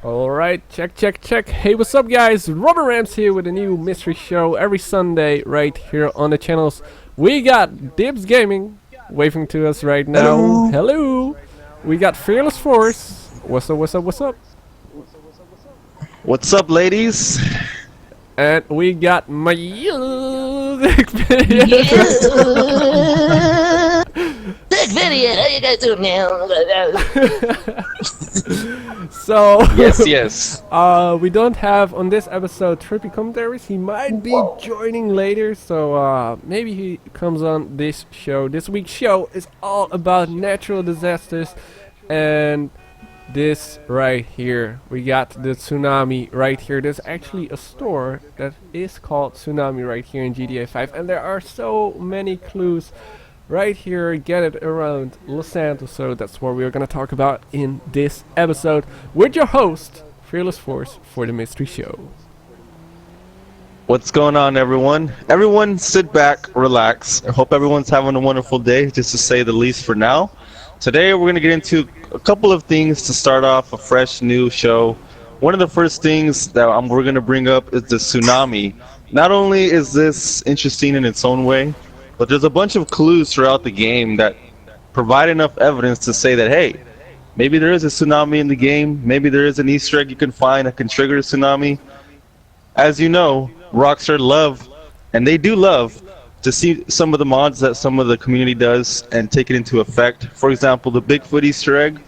Alright, check. Hey, what's up, guys? Robert Rams here with a new mystery show every Sunday right here on the channels. We got Dibbesgaming waving to us right now. Hello. Hello! We got Fearless Force. What's up? What's up, ladies? And we got music video. Sick video. How you guys doing now? So Yes. we don't have on this episode trippy commentaries. He might be joining later, so maybe he comes on this show. This week's show is all about natural disasters, and this right here, we got the Tsunami right here. There's actually a store that is called Tsunami right here in GTA 5, and there are so many clues right here. Get it around Los Santos, so that's what we're gonna talk about in this episode with your host Fearless Force for the mystery show. What's going on, everyone? Everyone sit back, relax. I hope everyone's having a wonderful day, just to say the least for now. Today we're going to get into a couple of things to start off a fresh new show. One of the first things that we're going to bring up is the Tsunami. Not only is this interesting in its own way, but there's a bunch of clues throughout the game that provide enough evidence to say that, hey, maybe there is a tsunami in the game, maybe there is an Easter egg you can find that can trigger a tsunami. As you know, Rockstar love, and they do love, to see some of the mods that some of the community does and take it into effect. For example, the Bigfoot Easter egg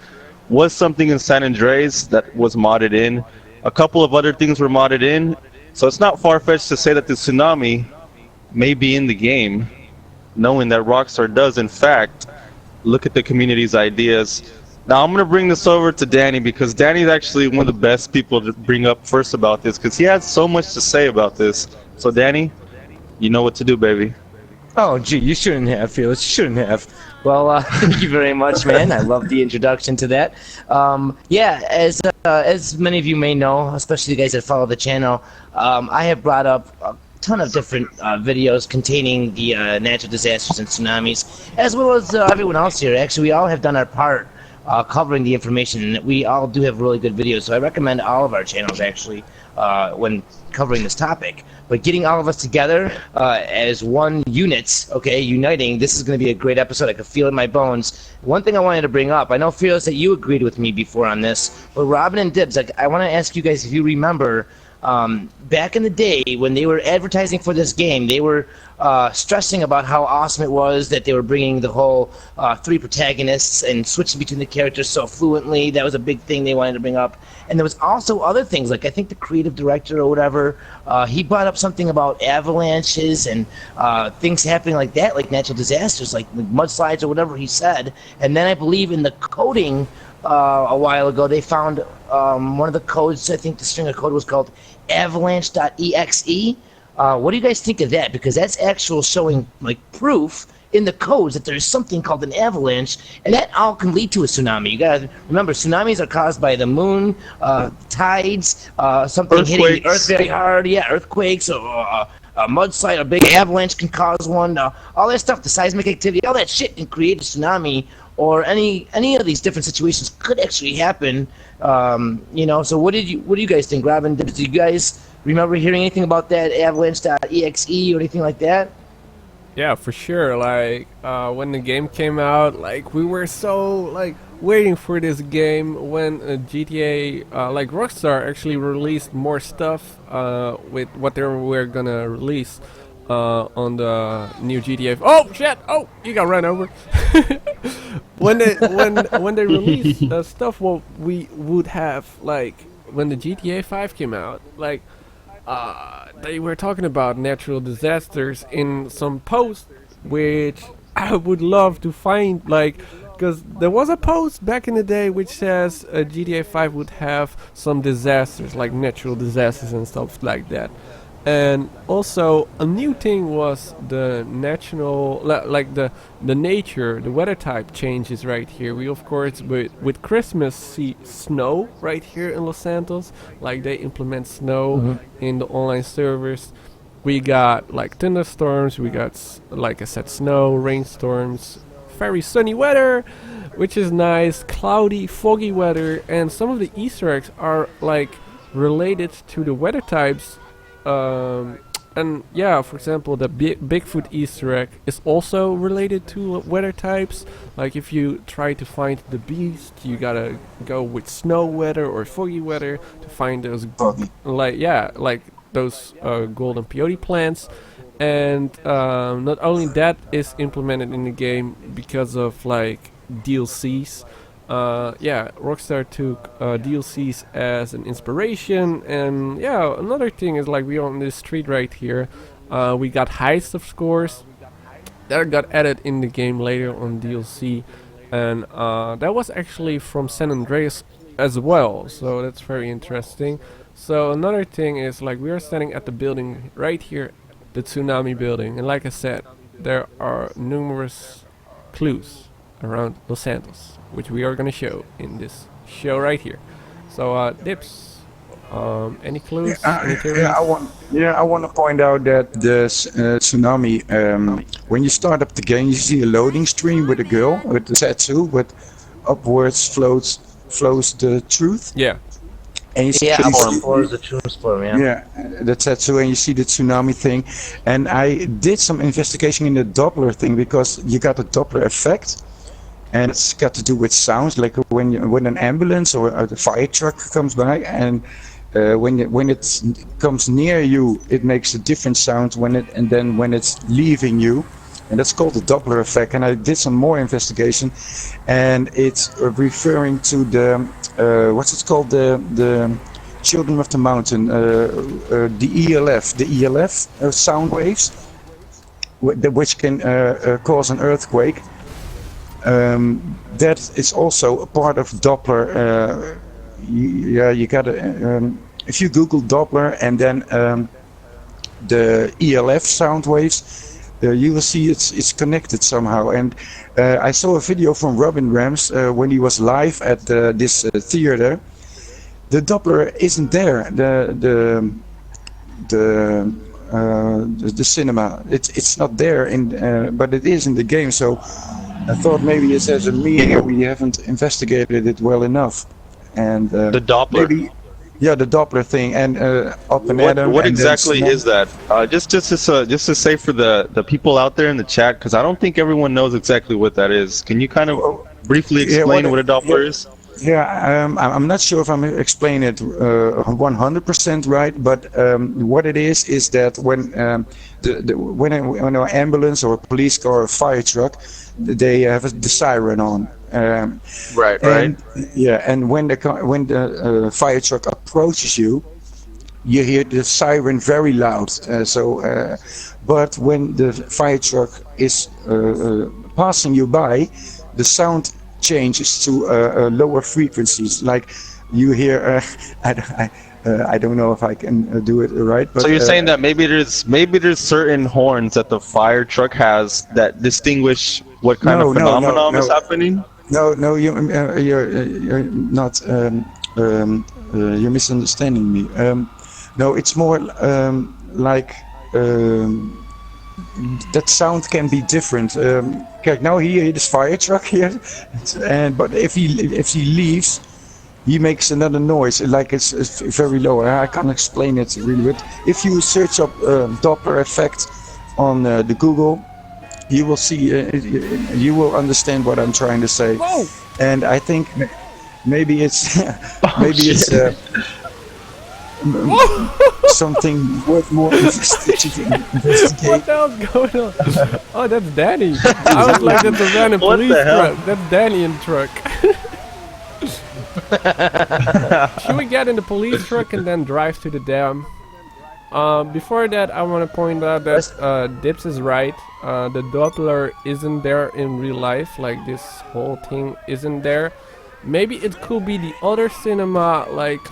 was something in San Andreas that was modded in. A couple of other things were modded in, so it's not far-fetched to say that the tsunami may be in the game, knowing that Rockstar does, in fact, look at the community's ideas. Now, I'm going to bring this over to Danny, because Danny's actually one of the best people to bring up first about this, because he has so much to say about this. So, Danny, you know what to do, baby. Oh, gee, you shouldn't have, Felix. You shouldn't have. Well, thank you very much, man. I love the introduction to that. Yeah, as many of you may know, especially the guys that follow the channel, I have brought up a ton of different videos containing the natural disasters and tsunamis, as well as everyone else here. Actually, we all have done our part covering the information, and we all do have really good videos, so I recommend all of our channels, actually, when covering this topic. But getting all of us together as one unit, okay, uniting, this is going to be a great episode. I can feel it in my bones. One thing I wanted to bring up, I know, Fearless, that you agreed with me before on this, but Robin and Dibbs, I want to ask you guys if you remember, back in the day when they were advertising for this game, they were stressing about how awesome it was that they were bringing the whole 3 protagonists and switching between the characters so fluently. That was a big thing they wanted to bring up. And there was also other things, like I think the creative director or whatever, he brought up something about avalanches and things happening like that, like natural disasters, like mudslides or whatever he said. And then I believe in the coding a while ago, they found one of the codes, I think the string of code was called avalanche.exe. What do you guys think of that? Because that's actual showing like proof in the codes that there's something called an avalanche, and that all can lead to a tsunami. You gotta remember, tsunamis are caused by the moon, tides, something hitting the earth very hard, earthquakes, or a mudslide, a big avalanche can cause one, all that stuff, the seismic activity, all that shit can create a tsunami, or any of these different situations could actually happen. So what do you guys think, Robin? Do you guys remember hearing anything about that avalanche.exe or anything like that? Yeah, for sure. Like when the game came out, like we were so like waiting for this game. When GTA, like Rockstar, actually released more stuff with what they were gonna release on the new GTA. Oh shit! Oh, you got run over. when they released stuff, what we would have, like when the GTA 5 came out, like. They were talking about natural disasters in some posts, which I would love to find, like, because there was a post back in the day which says GTA 5 would have some disasters, like natural disasters and stuff like that. And also a new thing was the natural, like the nature, the weather type changes right here. We of course with Christmas see snow right here in Los Santos, like they implement snow in the online servers. We got like thunderstorms, we got like I said snow, rainstorms, very sunny weather, which is nice, cloudy, foggy weather, and some of the Easter eggs are like related to the weather types. And yeah, for example, the Bigfoot Easter egg is also related to weather types. Like if you try to find the beast, you gotta go with snow weather or foggy weather to find those like those golden peyote plants. And not only that is implemented in the game because of like DLCs. Yeah, Rockstar took DLCs as an inspiration, and yeah, another thing is like we on this street right here, we got heists of scores that got added in the game later on DLC, and that was actually from San Andreas as well, so that's very interesting. So another thing is like we are standing at the building right here, the Tsunami building, and like I said, there are numerous clues around Los Santos, which we are gonna show in this show right here. So, Dips, any clues? Any theories? I want to point out that the tsunami. When you start up the game, you see a loading screen with a girl with a tattoo, with upwards flows the truth. Yeah. And you see the truth form, yeah, the tattoo, and you see the tsunami thing. And I did some investigation in the Doppler thing because you got a Doppler effect. And it's got to do with sounds, like when an ambulance or a fire truck comes by, and when it comes near you, it makes a different sound and then when it's leaving you, and that's called the Doppler effect. And I did some more investigation, and it's referring to the what's it called, the Children of the Mountain, the ELF sound waves, which can cause an earthquake. That is also a part of Doppler. You gotta if you Google Doppler and then the ELF sound waves, you will see it's connected somehow. And I saw a video from Robin Rams when he was live at this theater. The Doppler isn't there. The cinema. It's not there but it is in the game. So I thought maybe it has a meaning, and we haven't investigated it well enough. And the Doppler. Maybe, yeah, the Doppler thing, and up and Adam. What exactly is that? Just to say for the people out there in the chat, because I don't think everyone knows exactly what that is. Can you kind of briefly explain what a Doppler is? Yeah, I'm not sure if I'm explaining it 100% right, but what it is that when an ambulance or a police car or a fire truck, they have the siren on. Right. Yeah, and when the fire truck approaches you, you hear the siren very loud. But when the fire truck is passing you by, the sound changes to lower frequencies. Like you hear, I don't know if I can do it right. But, so you're saying that maybe there's certain horns that the fire truck has that distinguish what kind of phenomenon is happening? No, you're not. You're misunderstanding me. No, it's more like that sound can be different. Kijk, now here this fire truck here, but if he leaves, he makes another noise, like it's very low. I can't explain it really, but if you search up Doppler effect on the Google, you will see, you will understand what I'm trying to say. Whoa. And I think maybe it's something worth more investigating. What the hell's going on? Oh, that's Danny. I was like, that's a random police truck. That's Danny in the truck. Should we get in the police truck and then drive to the dam? Before that, I want to point out that Dips is right. The Doppler isn't there in real life. Like, this whole thing isn't there. Maybe it could be the other cinema, like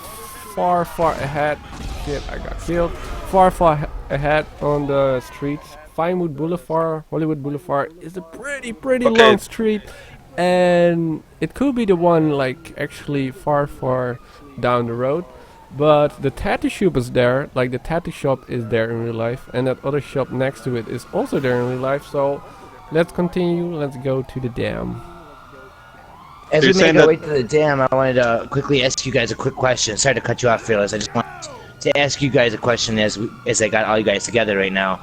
far ahead. Shit, I got killed. Far ahead on the streets. Vinewood Boulevard, Hollywood Boulevard is a pretty long street, and it could be the one like actually far down the road. But the tattoo shop is there, like the tattoo shop is there in real life, and that other shop next to it is also there in real life. So let's continue. Let's go to the dam. As You're we saying make our that- way to the dam, I wanted to quickly ask you guys a quick question. Sorry to cut you off, Fearless. I just want to ask you guys a question as I got all you guys together right now.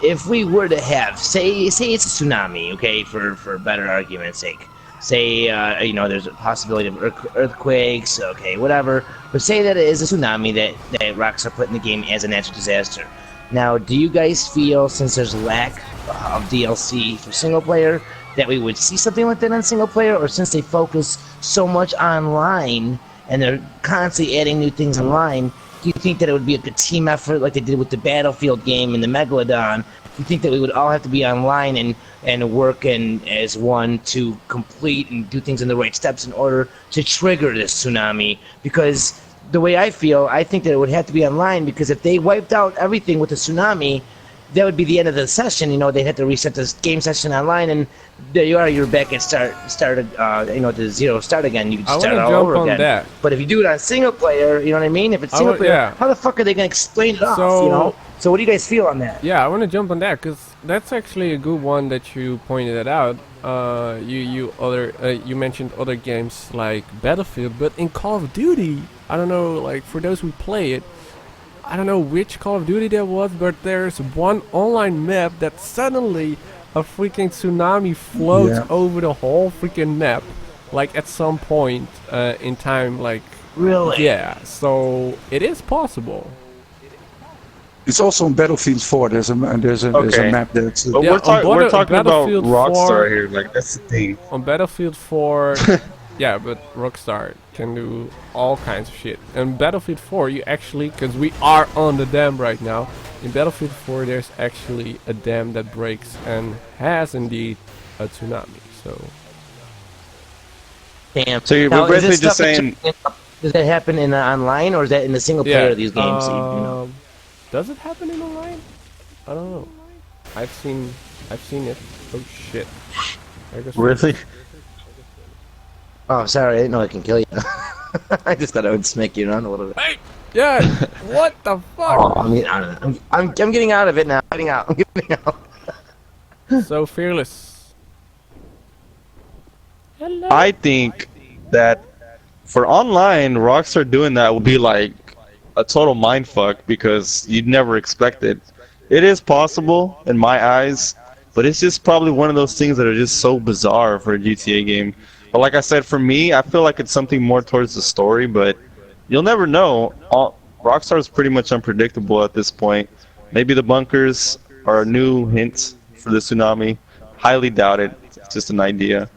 If we were to have, say it's a tsunami, okay, for better argument's sake. Say, there's a possibility of earthquakes, okay, whatever. But say that it is a tsunami that Rockstar put in the game as a natural disaster. Now, do you guys feel, since there's lack of DLC for single player, that we would see something like that on single player? Or since they focus so much online and they're constantly adding new things online, do you think that it would be a good team effort like they did with the Battlefield game and the Megalodon? Do you think that we would all have to be online and work as one to complete and do things in the right steps in order to trigger this tsunami? Because the way I feel, I think that it would have to be online, because if they wiped out everything with a tsunami, that would be the end of the session. They'd have to reset this game session online, and there you are, you're back at the zero start again. You can I start wanna all jump over on again. that. But if you do it on single player, you know what I mean? If it's I single would- player, yeah. how the fuck are they gonna explain it off? So- So what do you guys feel on that? Yeah, I want to jump on that because that's actually a good one that you pointed it out. You mentioned other games like Battlefield, but in Call of Duty, I don't know, like for those who play it, I don't know which Call of Duty that was, but there's one online map that suddenly a freaking tsunami floats Yeah. over the whole freaking map, like at some point in time, like Really? yeah. So it is possible. It's also on Battlefield 4. There's a Okay. map that's But Yeah, we're on talking about Battlefield 4 Rockstar here. Like that's the thing. On Battlefield 4, yeah, but Rockstar can do all kinds of shit. And Battlefield 4, you actually, because we are on the dam right now, in Battlefield 4 there's actually a dam that breaks and has indeed a tsunami. So Damn. So you're Now, is basically this just stuff that saying. does that happen in the online, or is that in the single player yeah, of these games? You know? does it happen in online? I don't know. I've seen it. Oh shit. There goes- Really? Oh, sorry, I didn't know I can kill you. I just thought I would smack you around a little bit. Hey! Yeah! What the fuck? Oh, I'm getting out of it. I'm getting out of it now. I'm getting out. I'm getting out. So fearless. Hello. I think that for online, Rockstar doing that would be like a total mindfuck because you'd never expect it. It is possible in my eyes, but it's just probably one of those things that are just so bizarre for a GTA game. But like I said, for me, I feel like it's something more towards the story, but you'll never know. Rockstar is pretty much unpredictable at this point. Maybe the bunkers are a new hint for the tsunami. Highly doubt it. It's just an idea.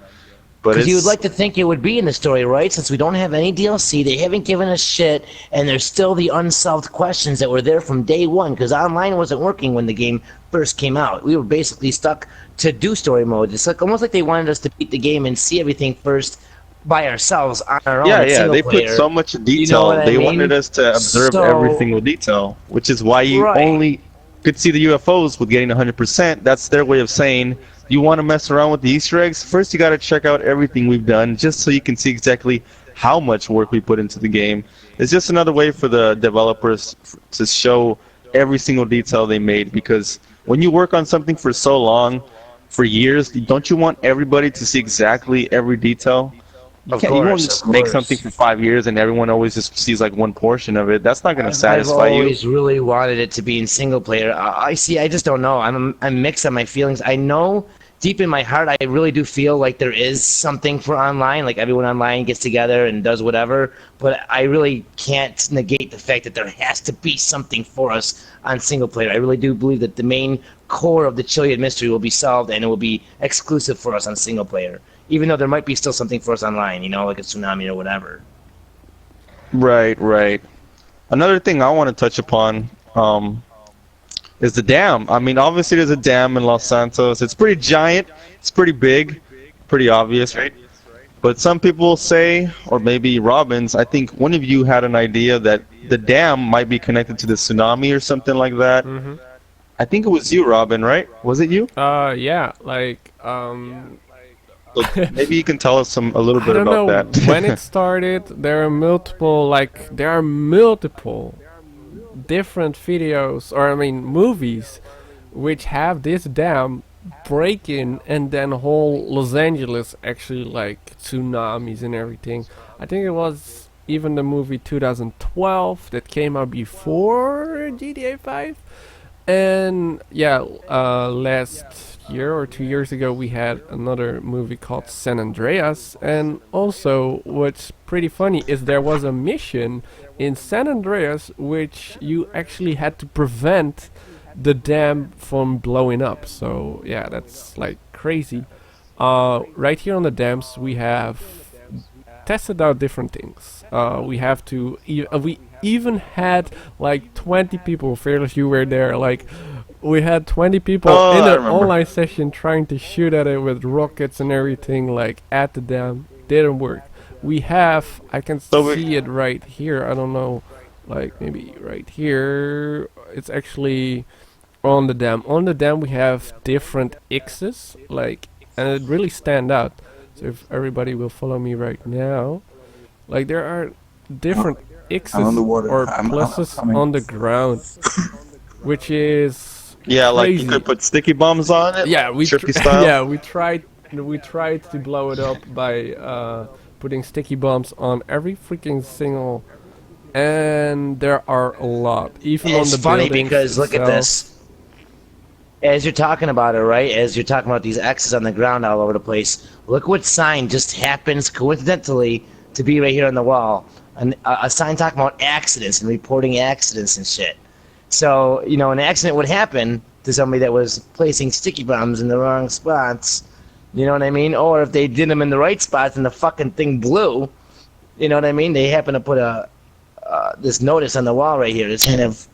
But Because you would it's- like to think it would be in the story, right? Since we don't have any DLC, they haven't given us shit, and there's still the unsolved questions that were there from day one. Because online wasn't working when the game first came out. We were basically stuck to do story mode. It's like almost like they wanted us to beat the game and see everything first by ourselves on our own. Yeah, in yeah, single they put player. so much detail. You know what I they mean? wanted us to observe So- every single detail, which is why you Right. only could see the UFOs with getting 100%. That's their way of saying, you want to mess around with the Easter eggs? First, you got to check out everything we've done, just so you can see exactly how much work we put into the game. It's just another way for the developers to show every single detail they made, because when you work on something for so long, for years, don't you want everybody to see exactly every detail? You Of can't- you won't course, just of make course. something for 5 years and everyone always just sees like one portion of it. That's not going to satisfy I've you. always really wanted it to be in single player. I see. I just don't know. I'm mixed on my feelings. I know deep in my heart, I really do feel like there is something for online. Like everyone online gets together and does whatever. But I really can't negate the fact that there has to be something for us on single player. I really do believe that the main core of the Chiliad mystery will be solved and it will be exclusive for us on single player. Even though there might be still something for us online, like a Tsunami or whatever. Right, right. Another thing I want to touch upon is the dam. I mean, obviously there's a dam in Los Santos. It's pretty giant. It's pretty big. Pretty obvious, right? But some people say, or maybe Robbins, I think one of you had an idea that the dam might be connected to the tsunami or something like that. Mm-hmm. I think it was you, Robin, right? Was it you? Yeah, like So maybe you can tell us a little I bit don't know about that. when it started. There are multiple different videos, or I mean movies, which have this dam break-in, and then whole Los Angeles actually like tsunamis and everything. I think it was even the movie 2012 that came out before GTA 5. And yeah, last year or 2 years ago we had another movie called San Andreas. And also what's pretty funny is there was a mission in San Andreas which you actually had to prevent the dam from blowing up. So yeah, that's like crazy. Right here on the dams we have tested out different things. We have to we even had like 20 people. Fearless, you were there. Like we had 20 people Oh, in I an remember. online session trying to shoot at it with rockets and everything. Like at the dam, didn't work. We have. I can So we- see it right here. I don't know. Like maybe right here. It's actually on the dam. On the dam we have different X's. Like and it really stand out. So if everybody will follow me right now, like there are different X's I'm on the water. or I'm pluses coming. on the ground, which is Yeah, like you crazy. could put sticky bombs on it. Yeah, we trippy style. yeah we tried to blow it up by putting sticky bombs on every freaking single, and there are a lot. Even on It's the funny buildings because look at itself. this. As you're talking about it, right? As you're talking about these X's on the ground all over the place, look what sign just happens coincidentally to be right here on the wall. A sign talking about accidents and reporting accidents and shit. So, you know, an accident would happen to somebody that was placing sticky bombs in the wrong spots. You know what I mean? Or if they did them in the right spots and the fucking thing blew, you know what I mean? They happen to put this notice on the wall right here. It's kind of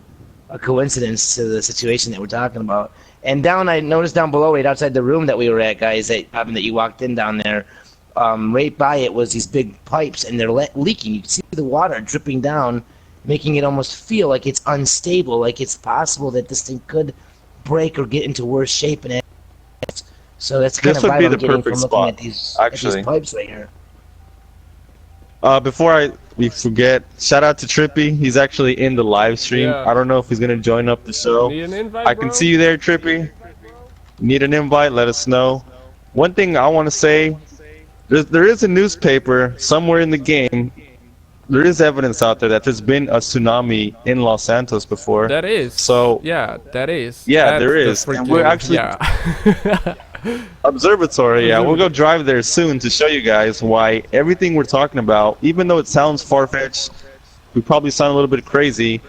a coincidence to the situation that we're talking about. And I noticed down below, right outside the room that we were at, guys, that you walked in down there, right by it was these big pipes, and they're leaking. You can see the water dripping down, making it almost feel like it's unstable, like it's possible that this thing could break or get into worse shape. And so that's kind This of would vibe be I'm the getting perfect from looking spot, at these actually. pipes right here. Before we forget, shout out to Trippy. He's actually in the live stream. Yeah. I don't know if he's gonna join up the show. Need an invite, I can bro? see you there, Trippy. Need an invite? Let us know. One thing I want to say, there is a newspaper somewhere in the game. There is evidence out there that there's been a tsunami in Los Santos before. That is. So- yeah, that is. Yeah, That's there the is, and we're freaking- actually- yeah. Observatory, yeah, we'll go drive there soon to show you guys why everything we're talking about, even though it sounds far-fetched, we probably sound a little bit crazy.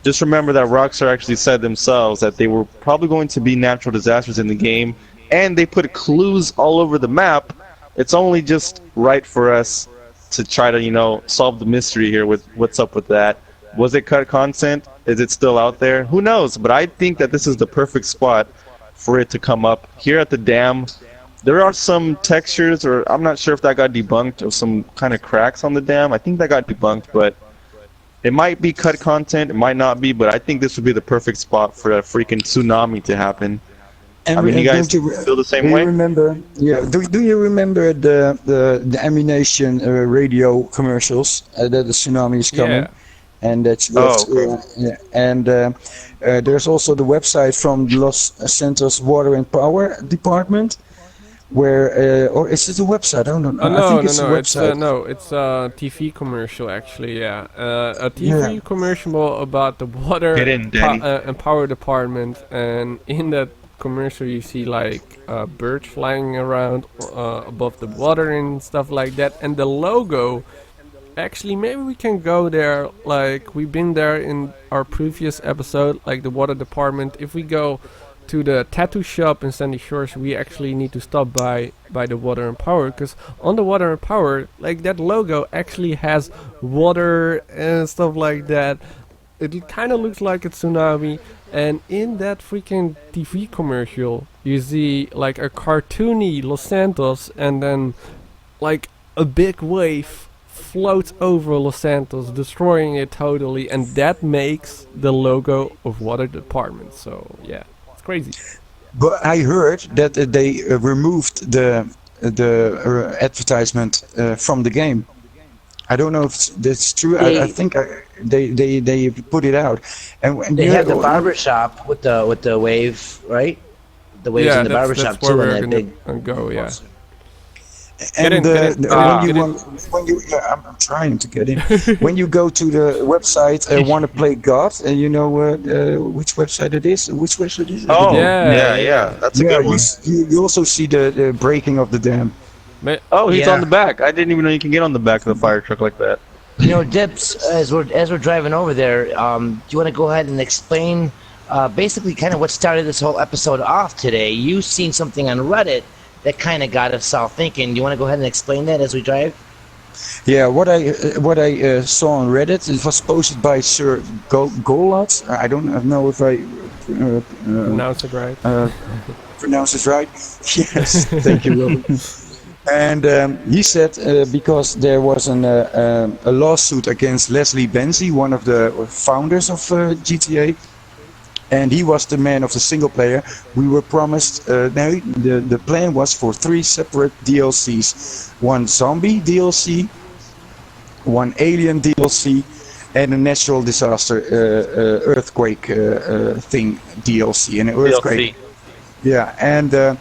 Just remember that Rockstar actually said themselves that they were probably going to be natural disasters in the game, and they put clues all over the map. It's only just right for us to try to, you know, solve the mystery here with what's up with that. Was it cut content? Is it still out there? Who knows? But I think that this is the perfect spot for it to come up. Here at the dam, there are some textures, or I'm not sure if that got debunked, or some kind of cracks on the dam. I think that got debunked, but it might be cut content, it might not be, but I think this would be the perfect spot for a freaking tsunami to happen. I mean, you guys feel the same do way? You remember? Yeah. Do you remember the ammunition radio commercials that the tsunami is coming? Yeah. And that's Oh, yeah. And there's also the website from Los Santos Water and Power Department, where or is it a website? I don't know. I No, think no, it's a no. It's website. it's a TV commercial actually. Yeah, a TV Yeah. commercial about the water Get in, Danny. and power department, and in that commercial you see like birds flying around above the water and stuff like that, and the logo. Actually, maybe we can go there. Like we've been there in our previous episode, like the water department. If we go to the tattoo shop in Sandy Shores, we actually need to stop by the water and power, because on the water and power, like that logo actually has water and stuff like that. It kind of looks like a tsunami, and in that freaking TV commercial, you see like a cartoony Los Santos, and then like a big wave floats over Los Santos, destroying it totally, and that makes the logo of water department. So yeah, it's crazy. But I heard that they removed the advertisement from the game. I don't know if that's true. I think they put it out, and They have the barber shop with the wave, right? the way it was Yeah, in the barbershop that's where too, and we're that gonna big. go. Yeah. And Get in. when you Get in. when you yeah, I'm trying to get in. When you go to the website, want to play God, and you know which website it is. Which website is it Oh, again? Yeah, yeah, yeah, yeah. yeah. That's a Yeah, good one. you also see the breaking of the dam. Oh, he's on Yeah. the back. I didn't even know you can get on the back of the fire truck like that. Dips, as we're driving over there, do you want to go ahead and explain, basically, kind of what started this whole episode off today? You seen something on Reddit that kind of got us all thinking. Do you want to go ahead and explain that as we drive? Yeah, what I saw on Reddit, it was posted by Sir Golat. I don't know if I Pronounce it right. pronounce it right. Yes, thank you, Robert. And he said because there was a lawsuit against Leslie Benzie, one of the founders of GTA, and he was the man of the single player. We were promised, the plan was for 3 separate DLCs. One zombie DLC, one alien DLC, and a natural disaster earthquake thing DLC. And an earthquake. DLC. Yeah, and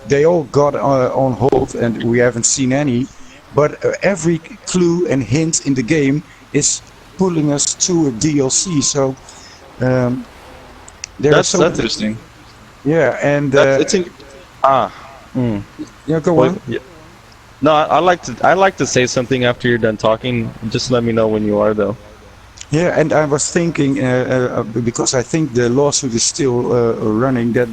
they all got on hold, and we haven't seen any. But every clue and hint in the game is pulling us to a DLC. So there are That's interesting. yeah, and It's in, yeah, go Wait, on. yeah. No, I like to say something after you're done talking. Just let me know when you are, though. Yeah, and I was thinking because I think the lawsuit is still running, that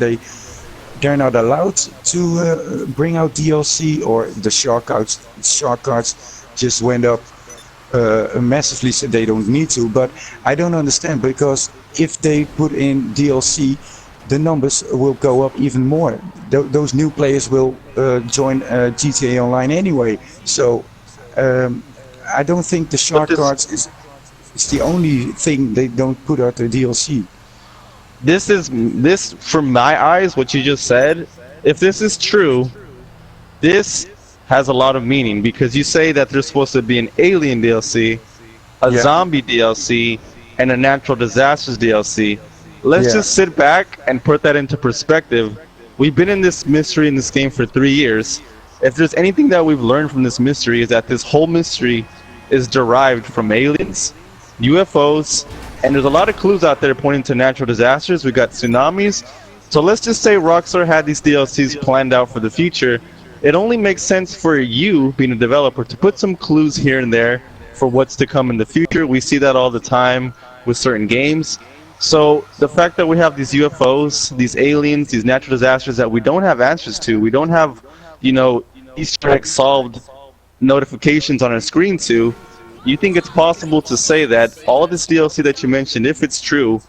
they're not allowed to bring out DLC, or the shark cards just went up massively, so they don't need to. But I don't understand, because if they put in DLC, the numbers will go up even more. Those new players will join GTA Online anyway. So I don't think the shark cards is the only thing they don't put out the DLC. This from my eyes, what you just said, if this is true, this has a lot of meaning, because you say that there's supposed to be an alien DLC, a Yeah. zombie DLC, and a natural disasters DLC. Let's Yeah. just sit back and put that into perspective. We've been in this mystery in this game for 3 years. If there's anything that we've learned from this mystery, is that this whole mystery is derived from aliens, UFOs, and there's a lot of clues out there pointing to natural disasters. We got tsunamis. So let's just say Rockstar had these DLCs planned out for the future. It only makes sense for you, being a developer, to put some clues here and there for what's to come in the future. We see that all the time with certain games. So the fact that we have these UFOs, these aliens, these natural disasters that we don't have answers to, we don't have, Easter egg solved notifications on our screen to, you think it's possible to say that all this DLC that you mentioned, if it's true,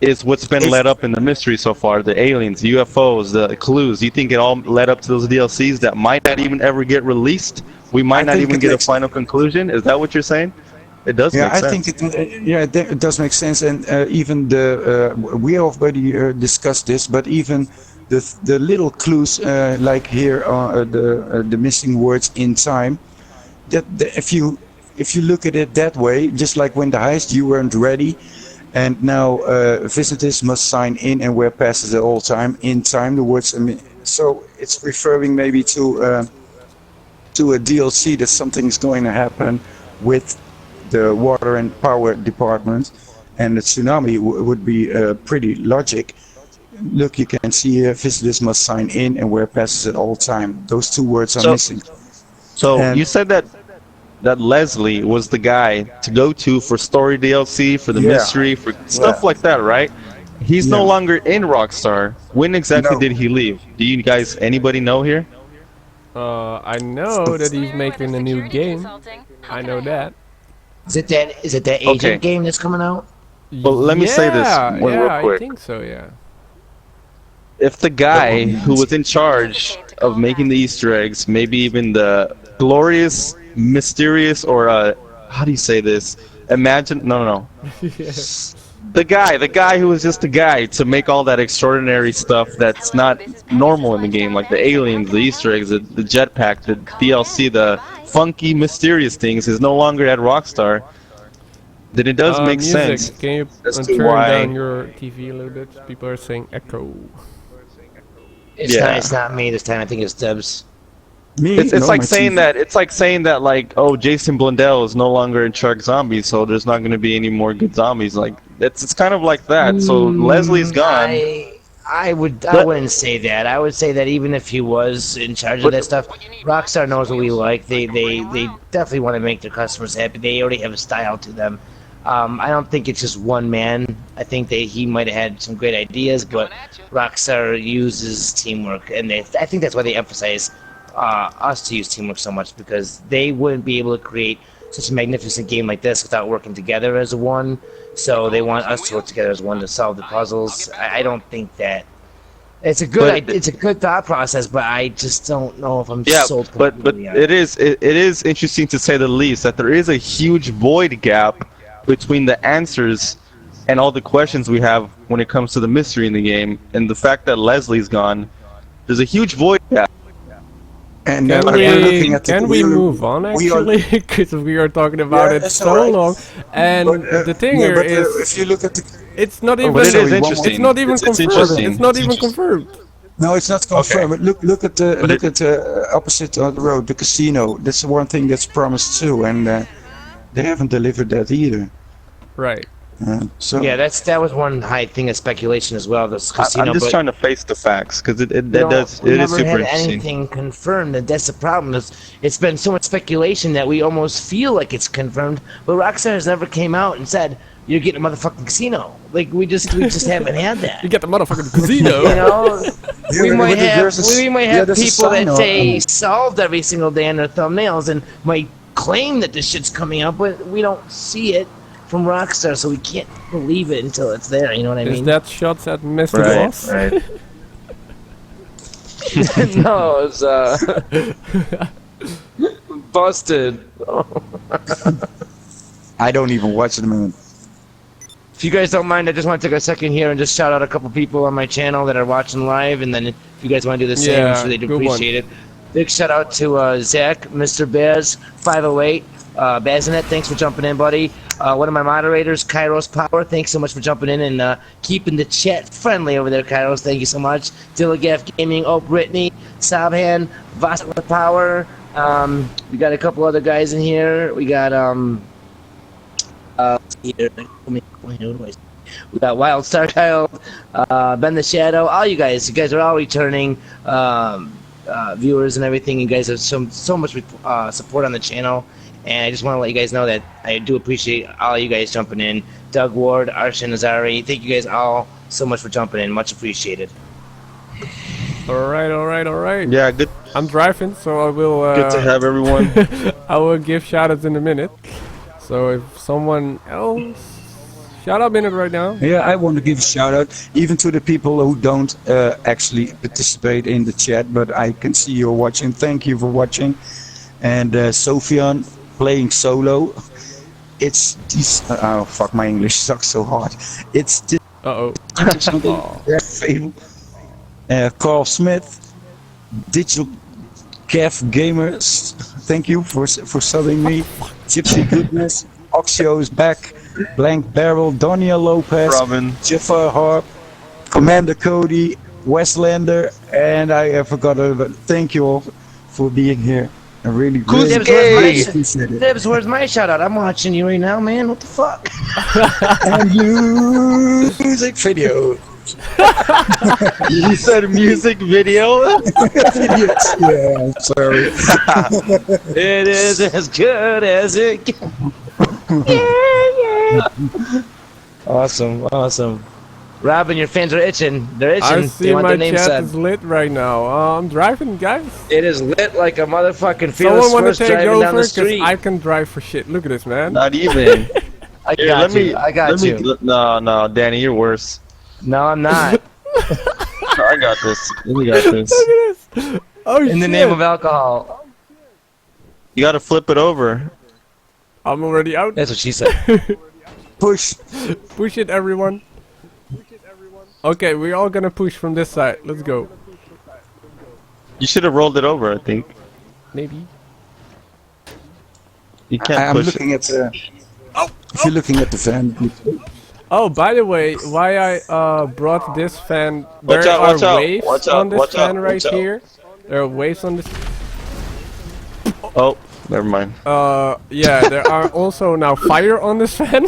is what's been led up in the mystery so far? The aliens, the UFOs, the clues. You think it all led up to those DLCs that might not even ever get released? We might not even get a final conclusion? Is that what you're saying? It does make sense. I think it does make sense, and even we already discussed this, but even the little clues like here are the missing words in time. If you look at it that way, just like when the heist, you weren't ready, and now visitors must sign in and wear passes at all time. In time, the words. So it's referring maybe to a DLC, that something is going to happen with the water and power department, and the tsunami would be pretty logic. Look, you can see here, visitors must sign in and wear passes at all time. Those 2 words are missing. So And- you said that Leslie was the guy to go to for story DLC, for the mystery, for stuff like that, right? He's no longer in Rockstar. When exactly did he leave? Do you guys, anybody know here? I know that he's making a new game. I know that. Is it that agent game that's coming out? Well, let me say this one real quick. I think so, yeah. If the guy who was in charge of making the Easter eggs, maybe even the glorious, mysterious, or how do you say this? No. The guy who was just a guy to make all that extraordinary stuff that's not normal in the game, like the aliens, the Easter eggs, the jetpack, the DLC, the funky, mysterious things, is no longer at Rockstar. Then it does make music. sense. Can you as to turn why- down your TV a little bit? People are saying echo. It's not me this time. I think it's Debs. Me? It's No, like my saying TV. that like, oh, Jason Blundell is no longer in Shark Zombies, so there's not going to be any more good zombies. Like it's kind of like that. So Leslie's gone. I But wouldn't say that. I would say that even if he was in charge of but that stuff, Rockstar knows what we like. They definitely want to make their customers happy. They already have a style to them. I don't think it's just one man. I think he might have had some great ideas, but Rockstar uses teamwork, and I think that's why they emphasize us to use teamwork so much, because they wouldn't be able to create such a magnificent game like this without working together as one. So they want us to work together as one to solve the puzzles. I don't think that it's a good But- it's a good thought process, but I just don't know if I'm yeah, sold but completely on it is interesting to say the least that there is a huge void gap between the answers and all the questions we have when it comes to the mystery in the game, and the fact that Leslie's gone, there's a huge void gap. And Can we're looking at we move on we are- actually? Because we are talking about Yeah, it that's so alright. long, and the thing yeah, here but, is, if you look at the it's not even. But it is sorry, one more- interesting. It's not even It's confirmed. interesting. It's not It's even interesting. confirmed. no, it's not confirmed. But look at the But opposite of the road, the casino. That's the one thing that's promised too, and they haven't delivered that either. Right. So Yeah, that was one high thing of speculation as well. This casino, I'm just but trying to face the facts because we it is never super had interesting. anything confirmed, and that's the problem. It's been so much speculation that we almost feel like it's confirmed, but Rockstar has never came out and said you're getting a motherfucking casino. Like we just haven't had that. You get the motherfucking casino. You know, Yeah, we but might there's have there's a people that sign on- say solved every single day in their thumbnails and might claim that this shit's coming up, but we don't see it from Rockstar, so we can't believe it until it's there. You know what I Is mean? that shots at Mr. Right, Boss? right. No, it's busted. I don't even watch the moon. If you guys don't mind, I just want to take a second here and just shout out a couple people on my channel that are watching live, and then if you guys want to do the same, I'm Yeah, sure they'd good one. appreciate it. Big shout out to Zach, Mr. Baz, 508, Bazinet, thanks for jumping in, buddy. One of my moderators, Kairos Power, thanks so much for jumping in and keeping the chat friendly over there, Kairos. Thank you so much. Dibbesgaming, oh, Brittany, Sabhan, Vasquez Power. We got a couple other guys in here. We got here. We got Wild Star Child, Ben the Shadow, all you guys. You guys are all returning viewers and everything. You guys have so much support on the channel, and I just want to let you guys know that I do appreciate all you guys jumping in. Doug Ward, Arshan Azari, thank you guys all so much for jumping in. Much appreciated. Alright. Yeah, good I'm driving, so I will. good to have everyone. I will give shoutouts in a minute. So if someone else, shout out minute right now. Yeah, I want to give a shout out even to the people who don't actually participate in the chat, but I can see you're watching. Thank you for watching. And Sofian playing solo. It's this. Oh fuck, my English sucks so hard. It's this. Uh Fable. Carl Smith, Digital Kev Gamers. Thank you for subbing me. Gypsy Goodness, Oxio is back. Blank Barrel, Donia Lopez, Robin. Jafar Harp, Commander Cody, Westlander, and I forgot but thank you all for being here. I really Dibs, appreciate it. Dibs, where's my shout out? I'm watching you right now, man. What the fuck? And you music video. You said music video? Yes, yeah, I'm sorry. It is as good as it gets. Yeah. Awesome. Robin, your fans are itching. They're itching. I They see want my their name chat said. is lit right now. I'm driving, guys. It is lit like a motherfucking Someone fearless want to first take driving over? down the Because street. I can drive for shit. Look at this, man. Not even. I Here, got let you. me. I got let you. me. No, Danny, you're worse. No, I'm not. I got this. We got this. Look at this. Oh shit. In the name of alcohol. You gotta flip it over. I'm already out. That's what she said. Push. Push it, everyone. Okay, we're all gonna push from this side. Let's go. You should have rolled it over, I think. Maybe. You can't I'm push looking at. If you're looking at the van, Oh, by the way, why I brought this fan? Watch There out, are watch out, waves watch out, on this watch out, fan right watch out. here. There are waves on this. Oh, never mind. Yeah, there are also now fire on this fan.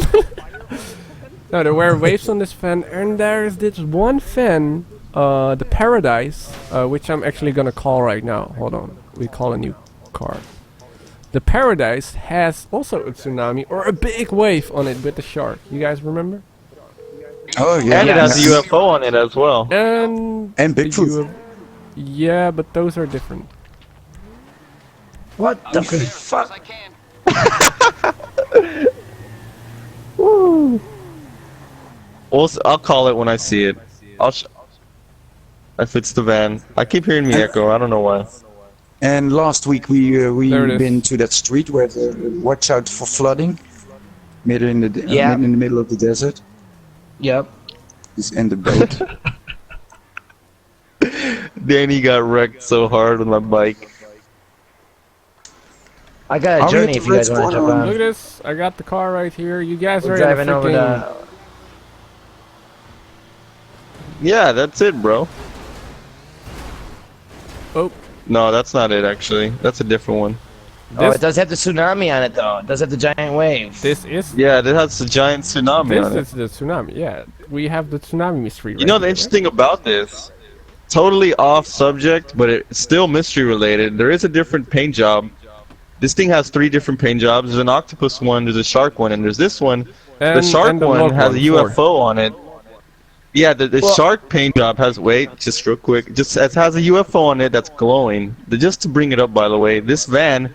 No, there were waves on this fan, and there's this one fan, the Paradise, which I'm actually gonna call right now. Hold on, we call a new car. The Paradise has also a tsunami or a big wave on it with the shark. You guys remember? Oh yeah. And it has a Yeah. UFO on it as well. And And Bigfoot. yeah, but those are different. What the fuck? I'll call it when I see it. If it's the van. I keep hearing me echo. I don't know why. And last week we There it is. been to that street where watch out for flooding. Mid in the Yeah. in the middle of the desert. Yep. And the boat. Danny got wrecked so hard with my bike. I got a Are we journey at if the you guys red want to spot jump on- Look at on. this. I got the car right here. You guys We're are in driving the over freaking... to. Yeah, that's it, bro. Oh, No, that's not it, actually. That's a different one. Oh, this, it does have the tsunami on it though. It does have the giant wave. this is... Yeah, that has a giant tsunami on it. This is the tsunami, yeah. We have the tsunami mystery right You know, the here, interesting about this, totally off subject, but it's still mystery related. There is a different paint job. This thing has 3 different paint jobs. There's an octopus one, there's a shark one, and there's this one. right? The shark and the one log has a Ford. UFO on it. Yeah, the shark paint job has, wait, just real quick, it has a UFO on it that's glowing. Just to bring it up, by the way, this van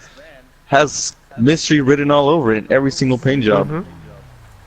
has mystery written all over it, every single paint job.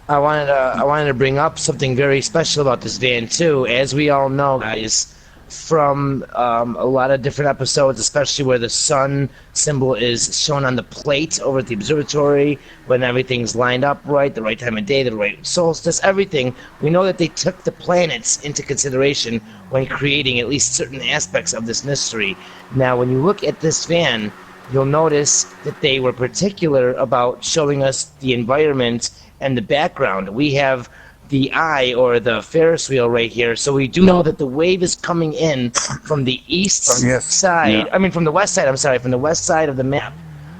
I wanted to bring up something very special about this van too. As we all know, guys, from a lot of different episodes, especially where the sun symbol is shown on the plate over at the observatory, when everything's lined up right, the right time of day, the right solstice, everything. We know that they took the planets into consideration when creating at least certain aspects of this mystery. Now, when you look at this van, you'll notice that they were particular about showing us the environment and the background. We have the eye or the Ferris wheel right here, so we do know that the wave is coming in from the east side. Yeah. I mean, from the west side. I'm sorry, from the west side of the map.